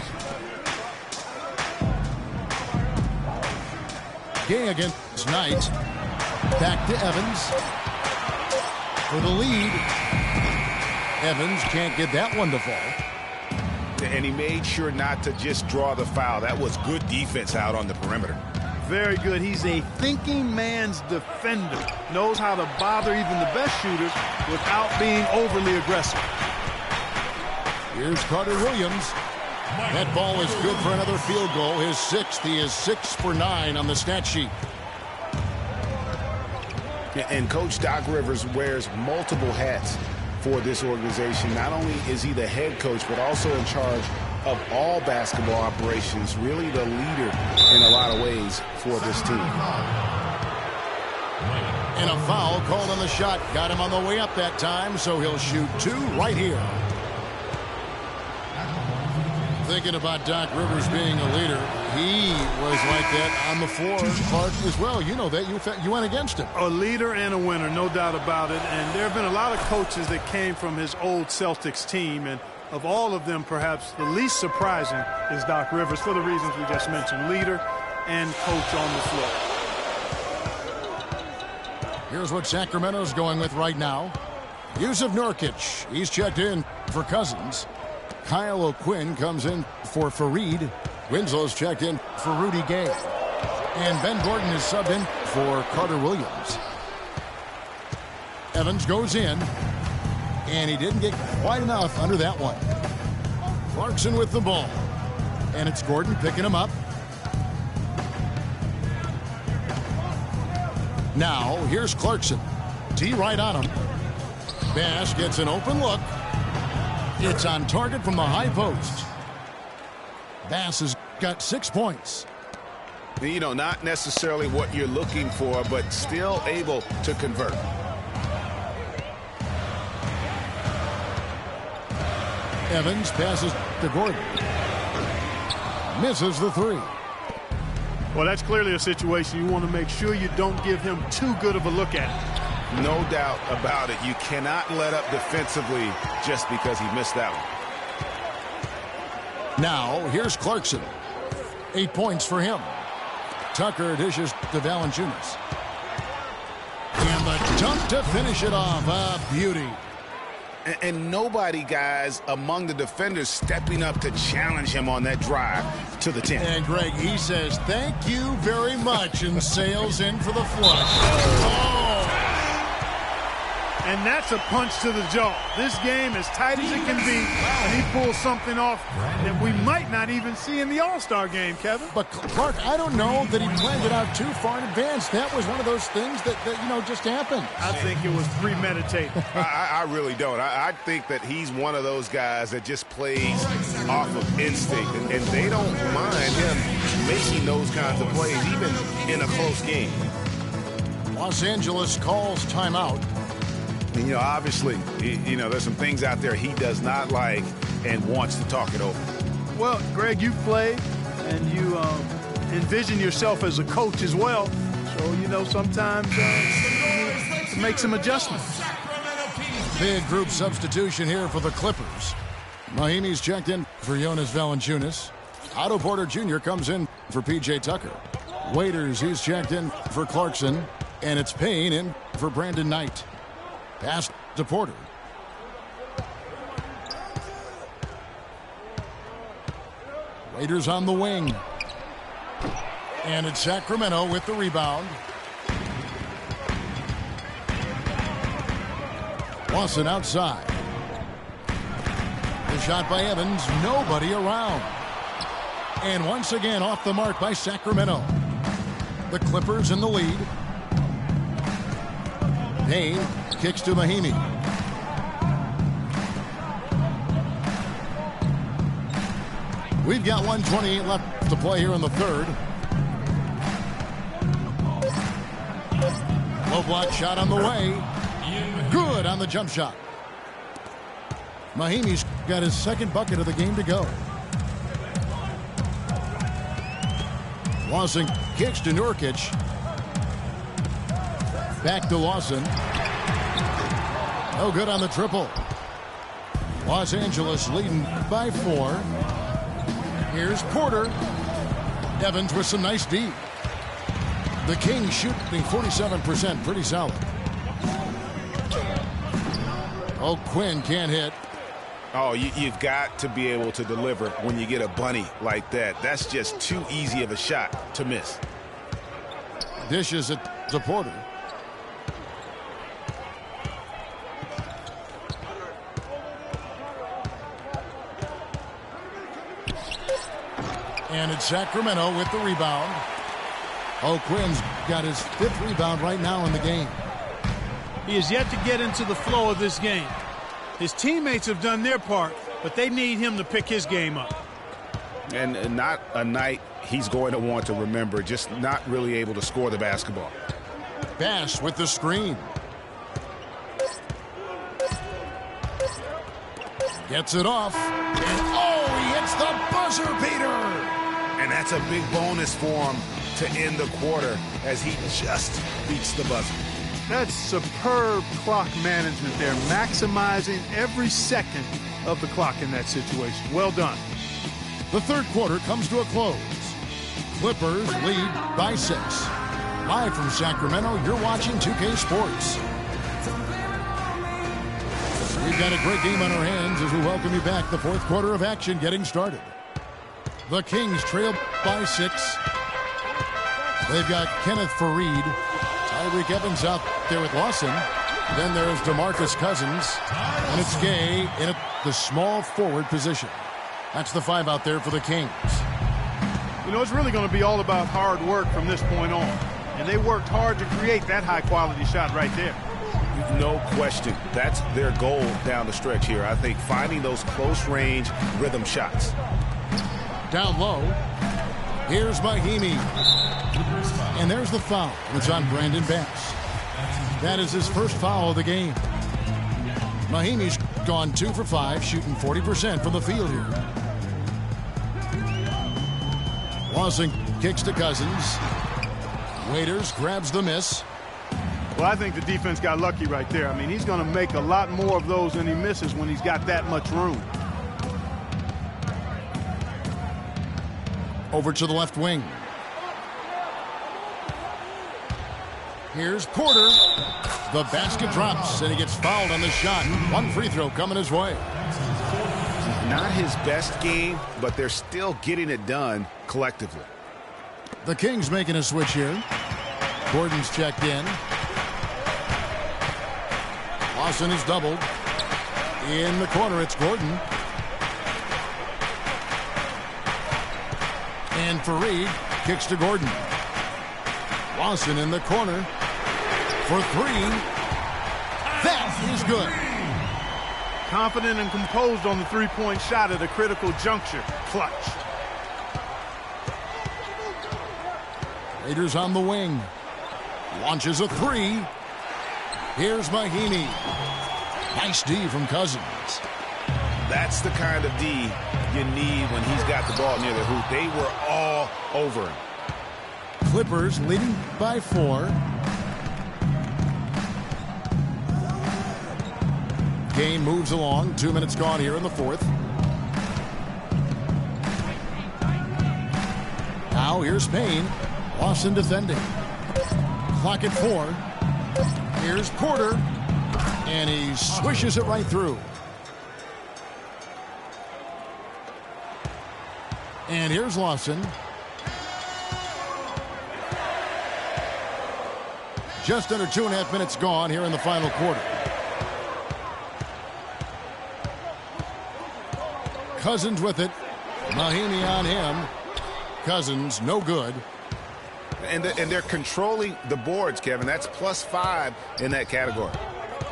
Gay against Knight. Back to Evans. For the lead. Evans can't get that one to fall. And he made sure not to just draw the foul. That was good defense out on the perimeter. Very good. He's a thinking man's defender. Knows how to bother even the best shooters without being overly aggressive. Here's Carter Williams. That ball is good for another field goal. His 6th. He is 6 for 9 on the stat sheet. And Coach Doc Rivers wears multiple hats for this organization. Not only is he the head coach, but also in charge of all basketball operations, really the leader in a lot of ways for this team. And a foul called on the shot. Got him on the way up that time, so he'll shoot 2 right here. Thinking about Doc Rivers being a leader, he was like that on the floor, Clark, as well. You know that. You went against him. A leader and a winner, no doubt about it. And there have been a lot of coaches that came from his old Celtics team, and of all of them, perhaps the least surprising is Doc Rivers for the reasons we just mentioned, leader and coach on the floor. Here's what Sacramento's going with right now. Yusuf Nurkic, he's checked in for Cousins. Kyle O'Quinn comes in for Faried. Winslow's checked in for Rudy Gay. And Ben Gordon is subbed in for Carter Williams. Evans goes in. And he didn't get quite enough under that one. Clarkson with the ball. And it's Gordon picking him up. Now, here's Clarkson. T right on him. Bass gets an open look. It's on target from the high post. Bass has got 6 points. You know, not necessarily what you're looking for, but still able to convert. Evans passes to Gordon. Misses the 3. Well, that's clearly a situation you want to make sure you don't give him too good of a look at it. No doubt about it. You cannot let up defensively just because he missed that one. Now, here's Clarkson. 8 points for him. Tucker dishes to Valanciunas. And the dunk to finish it off. A beauty. And nobody, guys, among the defenders stepping up to challenge him on that drive to the 10. And, Greg, he says, thank you very much, and sails in for the flush. Oh! And that's a punch to the jaw. This game as tight as it can be, and he pulls something off that we might not even see in the All-Star game, Kevin. But, Clark, I don't know that he planned it out too far in advance. That was one of those things that just happened. I think it was premeditated. I really don't. I think that he's one of those guys that just plays off of instinct, and they don't mind him making those kinds of plays, even in a close game. Los Angeles calls timeout. And, you know, obviously, there's some things out there he does not like and wants to talk it over. Well, Greg, you've played, and you envision yourself as a coach as well. So, sometimes to make some adjustments. Big group substitution here for the Clippers. Mahimi's checked in for Jonas Valanciunas. Otto Porter Jr. comes in for P.J. Tucker. Waiters, he's checked in for Clarkson. And it's Payne in for Brandon Knight. Pass to Porter. Raiders on the wing. And it's Sacramento with the rebound. Lawson outside. The shot by Evans. Nobody around. And once again off the mark by Sacramento. The Clippers in the lead. Payne kicks to Mahimi. We've got 1:28 left to play here in the third. Low block shot on the way. Good on the jump shot. Mahimi's got his second bucket of the game to go. Lawson kicks to Nurkic. Back to Lawson. No good on the triple. Los Angeles leading by 4. Here's Porter. Evans with some nice D. The Kings shooting 47%, pretty solid. Oh, Quinn can't hit. Oh, you've got to be able to deliver when you get a bunny like that. That's just too easy of a shot to miss. Dishes it to Porter. And it's Sacramento with the rebound. Oh, Quinn's got his 5th rebound right now in the game. He is yet to get into the flow of this game. His teammates have done their part, but they need him to pick his game up. And not a night he's going to want to remember, just not really able to score the basketball. Bass with the screen. Gets it off. And oh, he hits the buzzer beater. And that's a big bonus for him to end the quarter as he just beats the buzzer. That's superb clock management there, maximizing every second of the clock in that situation. Well done. The third quarter comes to a close. Clippers lead by 6. Live from Sacramento, you're watching 2K Sports. We've got a great game on our hands as we welcome you back. The fourth quarter of action getting started. The Kings trail by 6. They've got Kenneth Faried. Tyreke Evans out there with Lawson. Then there's DeMarcus Cousins. And it's Gay in the small forward position. That's the 5 out there for the Kings. You know, it's really going to be all about hard work from this point on. And they worked hard to create that high-quality shot right there. No question. That's their goal down the stretch here. I think finding those close-range rhythm shots. Down low. Here's Mahimi. And there's the foul. It's on Brandon Bass. That is his first foul of the game. Mahimi's gone 2 for 5, shooting 40% from the field here. Lawson kicks to Cousins. Waiters grabs the miss. Well, I think the defense got lucky right there. I mean, he's going to make a lot more of those than he misses when he's got that much room. Over to the left wing. Here's Porter. The basket drops, and he gets fouled on the shot. 1 free throw coming his way. Not his best game, but they're still getting it done collectively. The Kings making a switch here. Gordon's checked in. Lawson is doubled. In the corner, it's Gordon. And Faried kicks to Gordon. Lawson in the corner for 3. That is good. Confident and composed on the three-point shot at a critical juncture. Clutch. Raiders on the wing. Launches a 3. Here's Mahimi. Nice D from Cousins. That's the kind of D you need when he's got the ball near the hoop. They were all over him. Clippers leading by 4. Game moves along. 2 minutes gone here in the fourth. Now here's Payne. Lawson defending. Clock at 4. Here's Porter. And he swishes it right through. And here's Lawson. Just under 2.5 minutes gone here in the final quarter. Cousins with it. Mahinmi on him. Cousins, no good. And they're controlling the boards, Kevin. That's +5 in that category.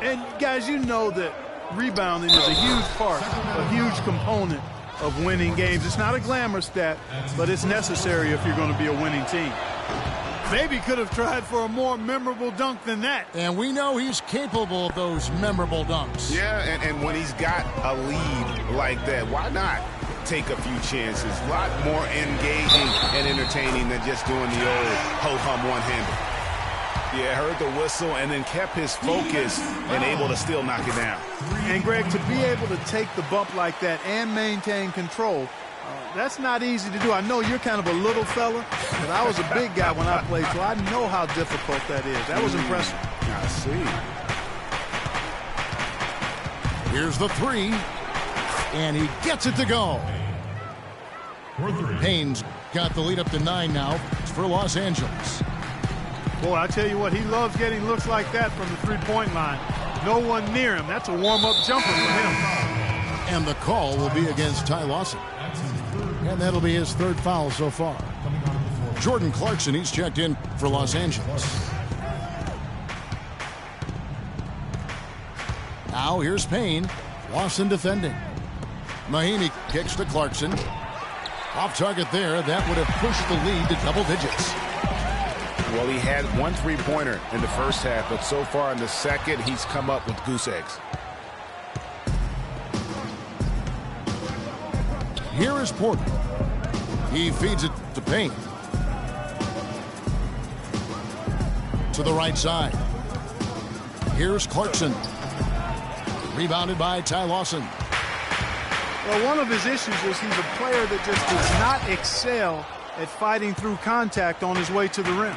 And, guys, you know that rebounding is a huge part, a huge component of winning games. It's not a glamour stat, but it's necessary if you're going to be a winning team. Maybe could have tried for a more memorable dunk than that. And we know he's capable of those memorable dunks. Yeah, and when he's got a lead like that, why not take a few chances? A lot more engaging and entertaining than just doing the old ho-hum one-hander. Yeah, heard the whistle and then kept his focus and able to still knock it down. And, Greg, to be able to take the bump like that and maintain control, that's not easy to do. I know you're kind of a little fella, but I was a big guy when I played, so I know how difficult that is. That was impressive. I see. Here's the 3. And he gets it to go. Payne's got the lead up to 9 now. It's for Los Angeles. Boy, I tell you what, he loves getting looks like that from the three-point line. No one near him. That's a warm-up jumper for him. And the call will be against Ty Lawson. And that'll be his 3rd foul so far. Jordan Clarkson, he's checked in for Los Angeles. Now here's Payne. Lawson defending. Mahinmi kicks to Clarkson. Off target there. That would have pushed the lead to double digits. Well, he had 1 3-pointer in the first half, but so far in the second, he's come up with goose eggs. Here is Porter. He feeds it to Payne. To the right side. Here's Clarkson. Rebounded by Ty Lawson. Well, one of his issues is he's a player that just does not excel at fighting through contact on his way to the rim.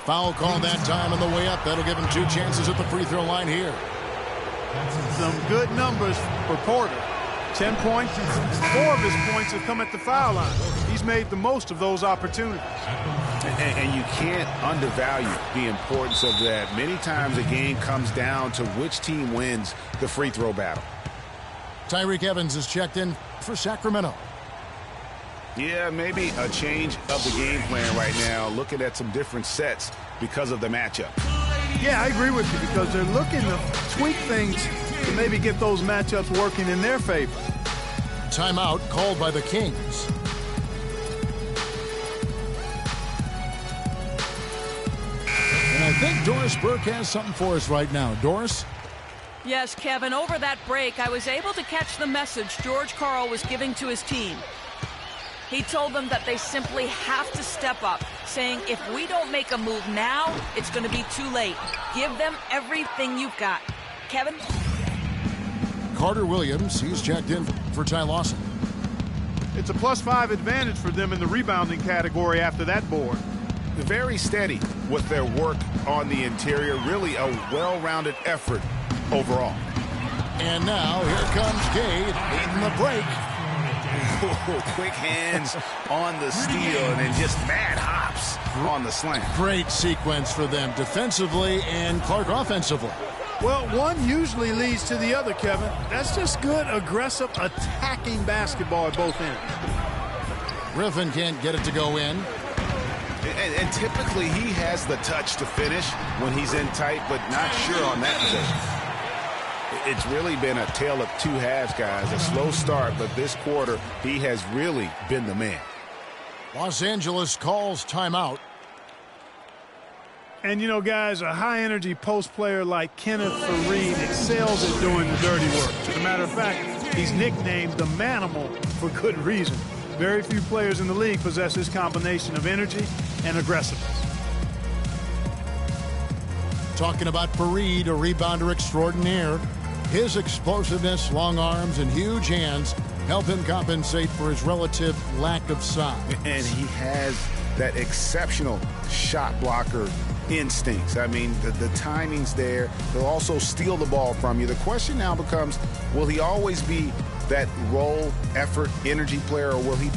Foul call that time on the way up. That'll give him 2 chances at the free throw line here. Some good numbers for Porter. 10 points. 4 of his points have come at the foul line. He's made the most of those opportunities. And you can't undervalue the importance of that. Many times a game comes down to which team wins the free throw battle. Tyreke Evans is checked in for Sacramento. Yeah, maybe a change of the game plan right now, looking at some different sets because of the matchup. Yeah, I agree with you because they're looking to tweak things to maybe get those matchups working in their favor. Timeout called by the Kings. And I think Doris Burke has something for us right now. Doris? Yes, Kevin, over that break, I was able to catch the message George Karl was giving to his team. He told them that they simply have to step up, saying if we don't make a move now, it's going to be too late. Give them everything you've got. Kevin? Carter Williams, he's checked in for Ty Lawson. It's a +5 advantage for them in the rebounding category after that board. Very steady with their work on the interior. Really a well-rounded effort overall. And now here comes Gade leading the break. Quick hands on the steal and then just mad hops on the slam. Great sequence for them defensively and Clark offensively. Well, one usually leads to the other, Kevin. That's just good, aggressive, attacking basketball at both ends. Griffin can't get it to go in. And typically he has the touch to finish when he's in tight, but not sure on that possession. It's really been a tale of 2 halves, guys. A slow start, but this quarter, he has really been the man. Los Angeles calls timeout. And, you know, guys, a high-energy post player like Kenneth Faried excels at doing the dirty work. As a matter of fact, he's nicknamed the Manimal for good reason. Very few players in the league possess this combination of energy and aggressiveness. Talking about Faried, a rebounder extraordinaire. His explosiveness, long arms, and huge hands help him compensate for his relative lack of size. And he has that exceptional shot blocker instincts. I mean, the timing's there. He'll also steal the ball from you. The question now becomes, will he always be that role, effort, energy player, or will he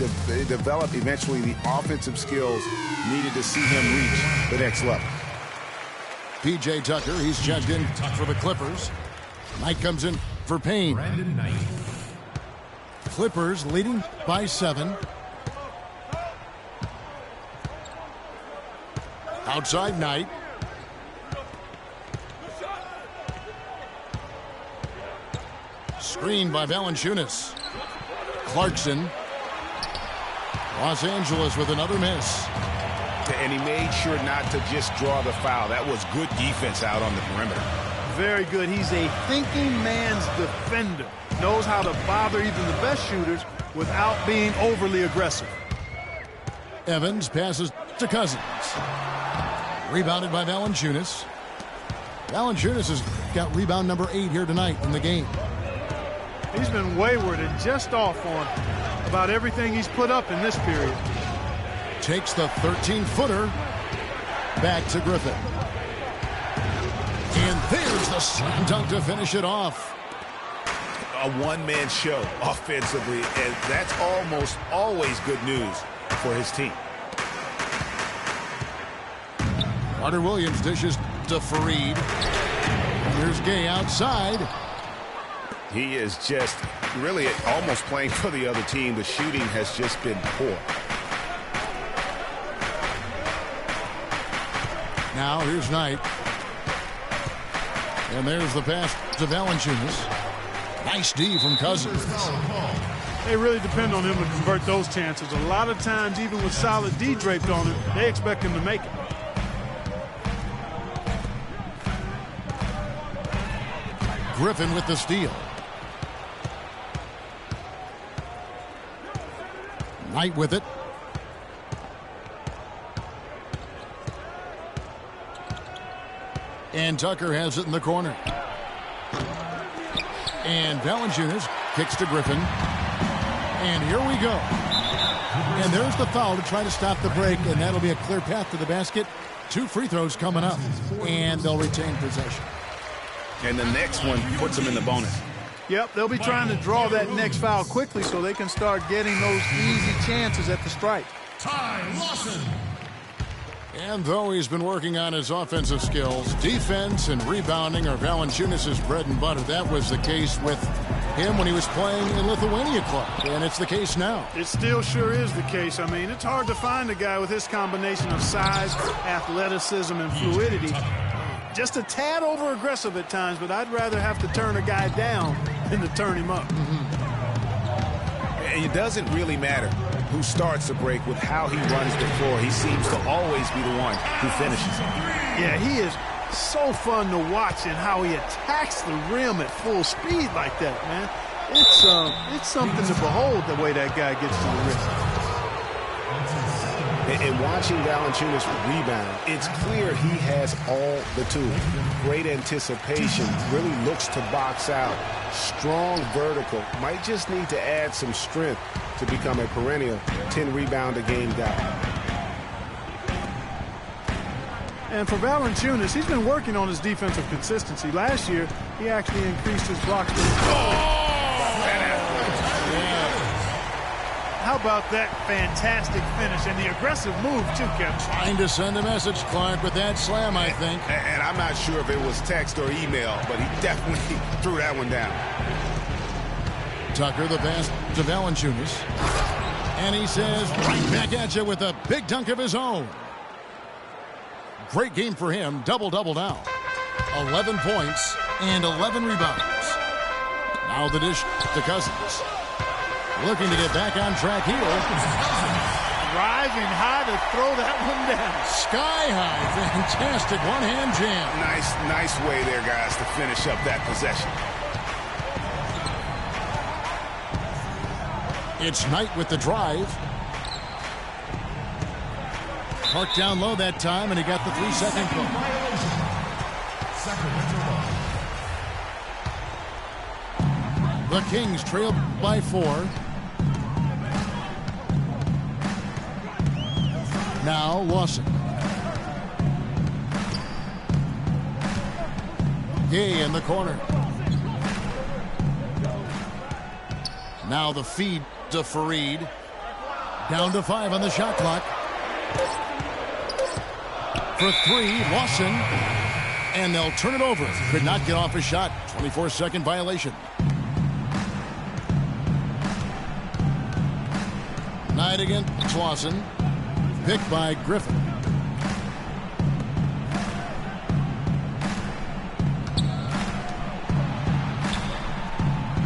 develop eventually the offensive skills needed to see him reach the next level? P.J. Tucker, he's checked in for the Clippers. Knight comes in for Payne. Brandon Knight. Clippers leading by 7. Outside Knight. Screen by Valanciunas. Clarkson. Los Angeles with another miss. And he made sure not to just draw the foul. That was good defense out on the perimeter. Very good. He's a thinking man's defender. Knows how to bother even the best shooters without being overly aggressive. Evans passes to Cousins. Rebounded by Valanciunas. Valanciunas has got rebound number 8 here tonight in the game. He's been wayward and just off on about everything he's put up in this period. Takes the 13-footer back to Griffin. And there's the slam dunk to finish it off. A one-man show offensively, and that's almost always good news for his team. Carter Williams dishes to Fareed. Here's Gay outside. He is just really almost playing for the other team. The shooting has just been poor. Now here's Knight. And there's the pass to Valanciunas. Nice D from Cousins. They really depend on him to convert those chances. A lot of times, even with solid D draped on him, they expect him to make it. Griffin with the steal. Knight with it. And Tucker has it in the corner. And Valanciunas kicks to Griffin. And here we go. And there's the foul to try to stop the break, and that'll be a clear path to the basket. 2 free throws coming up, and they'll retain possession. And the next one puts them in the bonus. Yep, they'll be trying to draw that next foul quickly so they can start getting those easy chances at the stripe. Ty Lawson. And though he's been working on his offensive skills, defense and rebounding are Valanciunas' bread and butter. That was the case with him when he was playing in Lithuania Club, and it's the case now. It still sure is the case. I mean, it's hard to find a guy with his combination of size, athleticism, and fluidity. Just a tad over-aggressive at times, but I'd rather have to turn a guy down than to turn him up. And it doesn't really matter who starts the break with how he runs the floor. He seems to always be the one who finishes it. Yeah, he is so fun to watch and how he attacks the rim at full speed like that, man. It's something to behold the way that guy gets to the rim. And watching Valanciunas rebound, it's clear he has all the tools. Great anticipation, really looks to box out. Strong vertical, might just need to add some strength to become a perennial 10-rebound-a-game guy. And for Valanciunas, he's been working on his defensive consistency. Last year, he actually increased his blocks. How about that fantastic finish and the aggressive move, too, Kevin? Trying to send a message, Clark, with that slam, I think. And I'm not sure if it was text or email, but he definitely threw that one down. Tucker, the pass to Valanciunas. And he says, right back at you with a big dunk of his own. Great game for him. Double-double now. 11 points and 11 rebounds. Now the dish to Cousins. Looking to get back on track here. Rising high to throw that one down. Sky high. Fantastic one-hand jam. Nice way there, guys, to finish up that possession. It's Knight with the drive. Parked down low that time, and he got the 3-second call. Sacramento. The Kings trail by 4. Now Lawson. Gay in the corner. Now the feed to Farid. Down to 5 on the shot clock. For 3, Lawson. And they'll turn it over. Could not get off a shot. 24-second violation. Knight against Lawson. Picked by Griffin.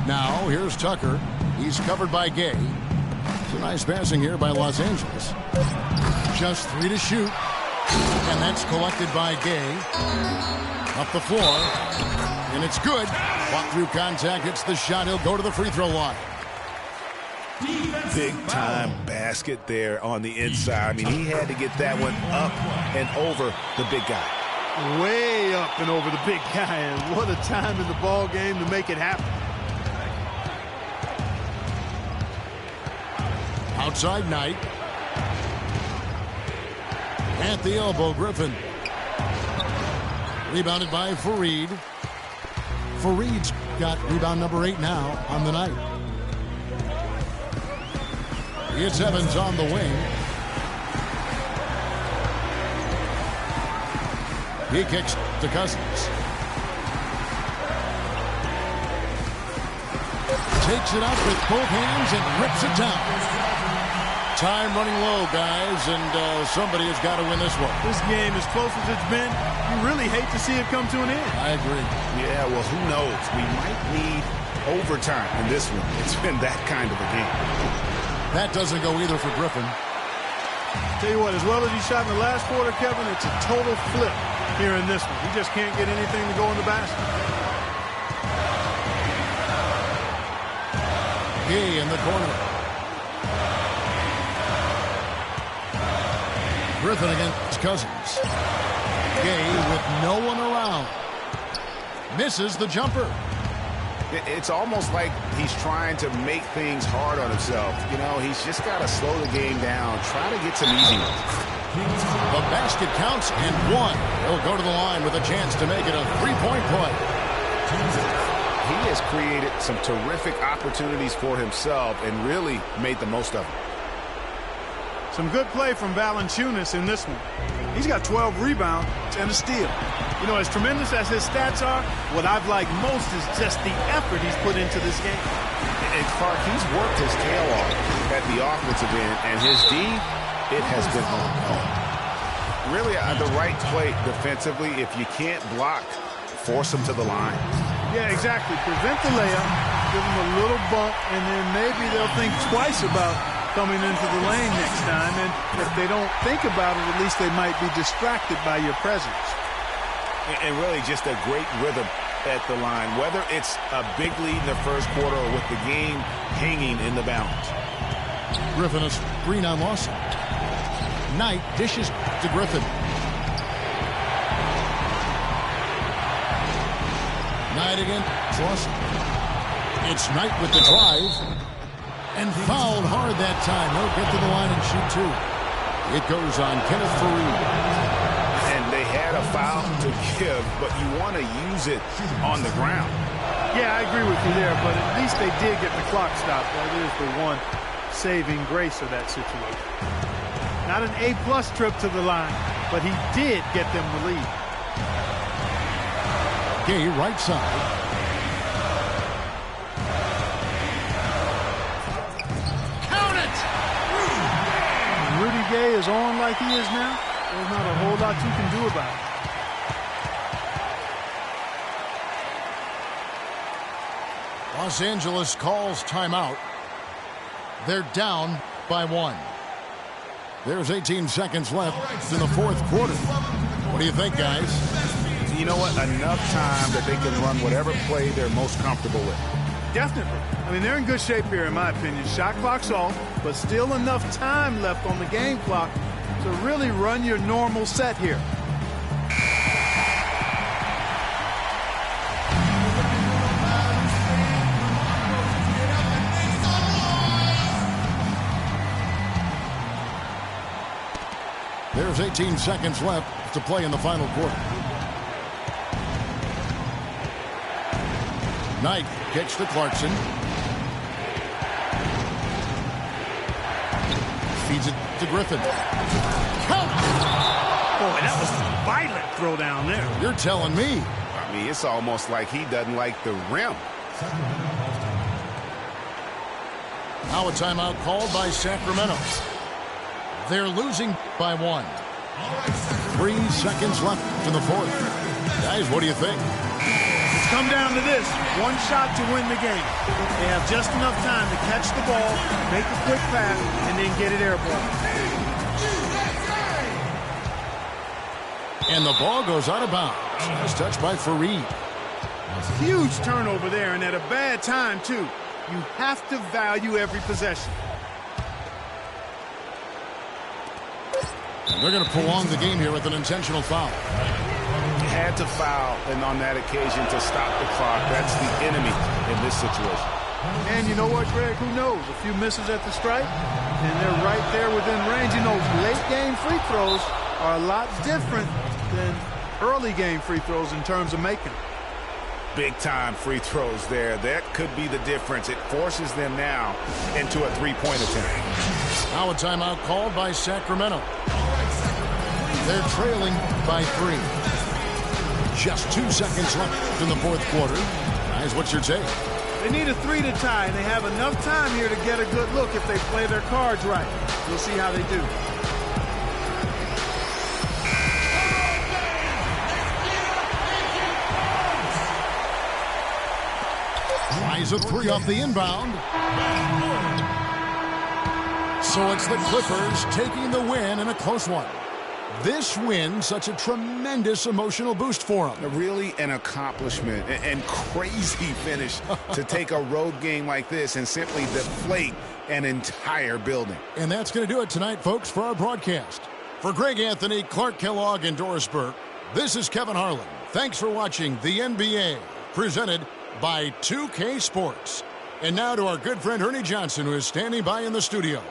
Now here's Tucker. He's covered by Gay. It's a nice passing here by Los Angeles. Just 3 to shoot. And that's collected by Gay. Up the floor. And it's good. Fought through contact. Hits the shot. He'll go to the free throw line. Big time basket there on the inside. I mean, he had to get that one up and over the big guy. Way up and over the big guy. And what a time in the ball game to make it happen. Outside Knight. At the elbow, Griffin. Rebounded by Farid. Farid's got rebound number 8 now on the night. It's Evans on the wing. He kicks to Cousins. Takes it up with both hands and rips it down. Time running low, guys, and somebody has got to win this one. This game, as close as it's been, you really hate to see it come to an end. I agree. Yeah, well, who knows? We might need overtime in this one. It's been that kind of a game. That doesn't go either for Griffin. Tell you what, as well as he shot in the last quarter, Kevin, it's a total flip here in this one. He just can't get anything to go in the basket. Gay in the corner. Griffin against Cousins. Gay with no one around. Misses the jumper. It's almost like he's trying to make things hard on himself. You know, he's just got to slow the game down, try to get some easy ones. The basket counts and 1. He'll go to the line with a chance to make it a 3-point play. He has created some terrific opportunities for himself and really made the most of them. Some good play from Valanciunas in this one. He's got 12 rebounds and a steal. You know, as tremendous as his stats are, what I've liked most is just the effort he's put into this game. And Clark, he's worked his tail off at the offensive end, and his D, it has been on. Really, the right play defensively. If you can't block, force him to the line. Yeah, exactly. Prevent the layup, give him a little bump, and then maybe they'll think twice about coming into the lane next time. And if they don't think about it, at least they might be distracted by your presence. And really just a great rhythm at the line, whether it's a big lead in the first quarter or with the game hanging in the balance. Griffin is screen on Lawson. Knight dishes to Griffin. Knight again. Lawson. It's Knight with the drive. And fouled hard that time. He'll get to the line and shoot 2. It goes on Kenneth Farid. And they had a foul to give, but you want to use it on the ground. Yeah, I agree with you there, but at least they did get the clock stopped. That is the one saving grace of that situation. Not an A-plus trip to the line, but he did get them the lead. Gay right side. Count it! Rudy Gay is on like he is now. There's not a whole lot you can do about it. Los Angeles calls timeout. They're down by 1. There's 18 seconds left in the fourth quarter. What do you think, guys? You know what? Enough time that they can run whatever play they're most comfortable with. Definitely. I mean, they're in good shape here, in my opinion. Shot clock's off, but still enough time left on the game clock to really run your normal set here. There's 18 seconds left to play in the final quarter. Knight kicks to Clarkson. Feeds it to Griffin. Count! Boy, that was a violent throw down there. You're telling me. I mean, it's almost like he doesn't like the rim. Now a timeout called by Sacramento. They're losing by 1. 3 seconds left in the fourth. Guys, what do you think? It's come down to this. One shot to win the game. They have just enough time to catch the ball, make a quick pass, and then get it airborne. And the ball goes out of bounds. It's touched by Fareed. Huge turnover there, and at a bad time, too. You have to value every possession. And they're going to prolong the game here with an intentional foul. Had to foul, and on that occasion to stop the clock. That's the enemy in this situation. And you know what, Greg? Who knows? A few misses at the stripe, and they're right there within range. You know, late game free throws are a lot different than early game free throws in terms of making. Big-time free throws there. That could be the difference. It forces them now into a three-point attempt. Now a timeout called by Sacramento. They're trailing by 3. Just 2 seconds left in the fourth quarter. Guys, what's your take? They need a 3 to tie, and they have enough time here to get a good look if they play their cards right. We'll see how they do. Tries a 3 off the inbound. So it's the Clippers taking the win in a close one. This win, such a tremendous emotional boost for them. Really an accomplishment and crazy finish to take a road game like this and simply deflate an entire building. And that's going to do it tonight, folks, for our broadcast. For Greg Anthony, Clark Kellogg, and Doris Burke, this is Kevin Harlan. Thanks for watching the NBA, presented by 2K Sports. And now to our good friend Ernie Johnson, who is standing by in the studio.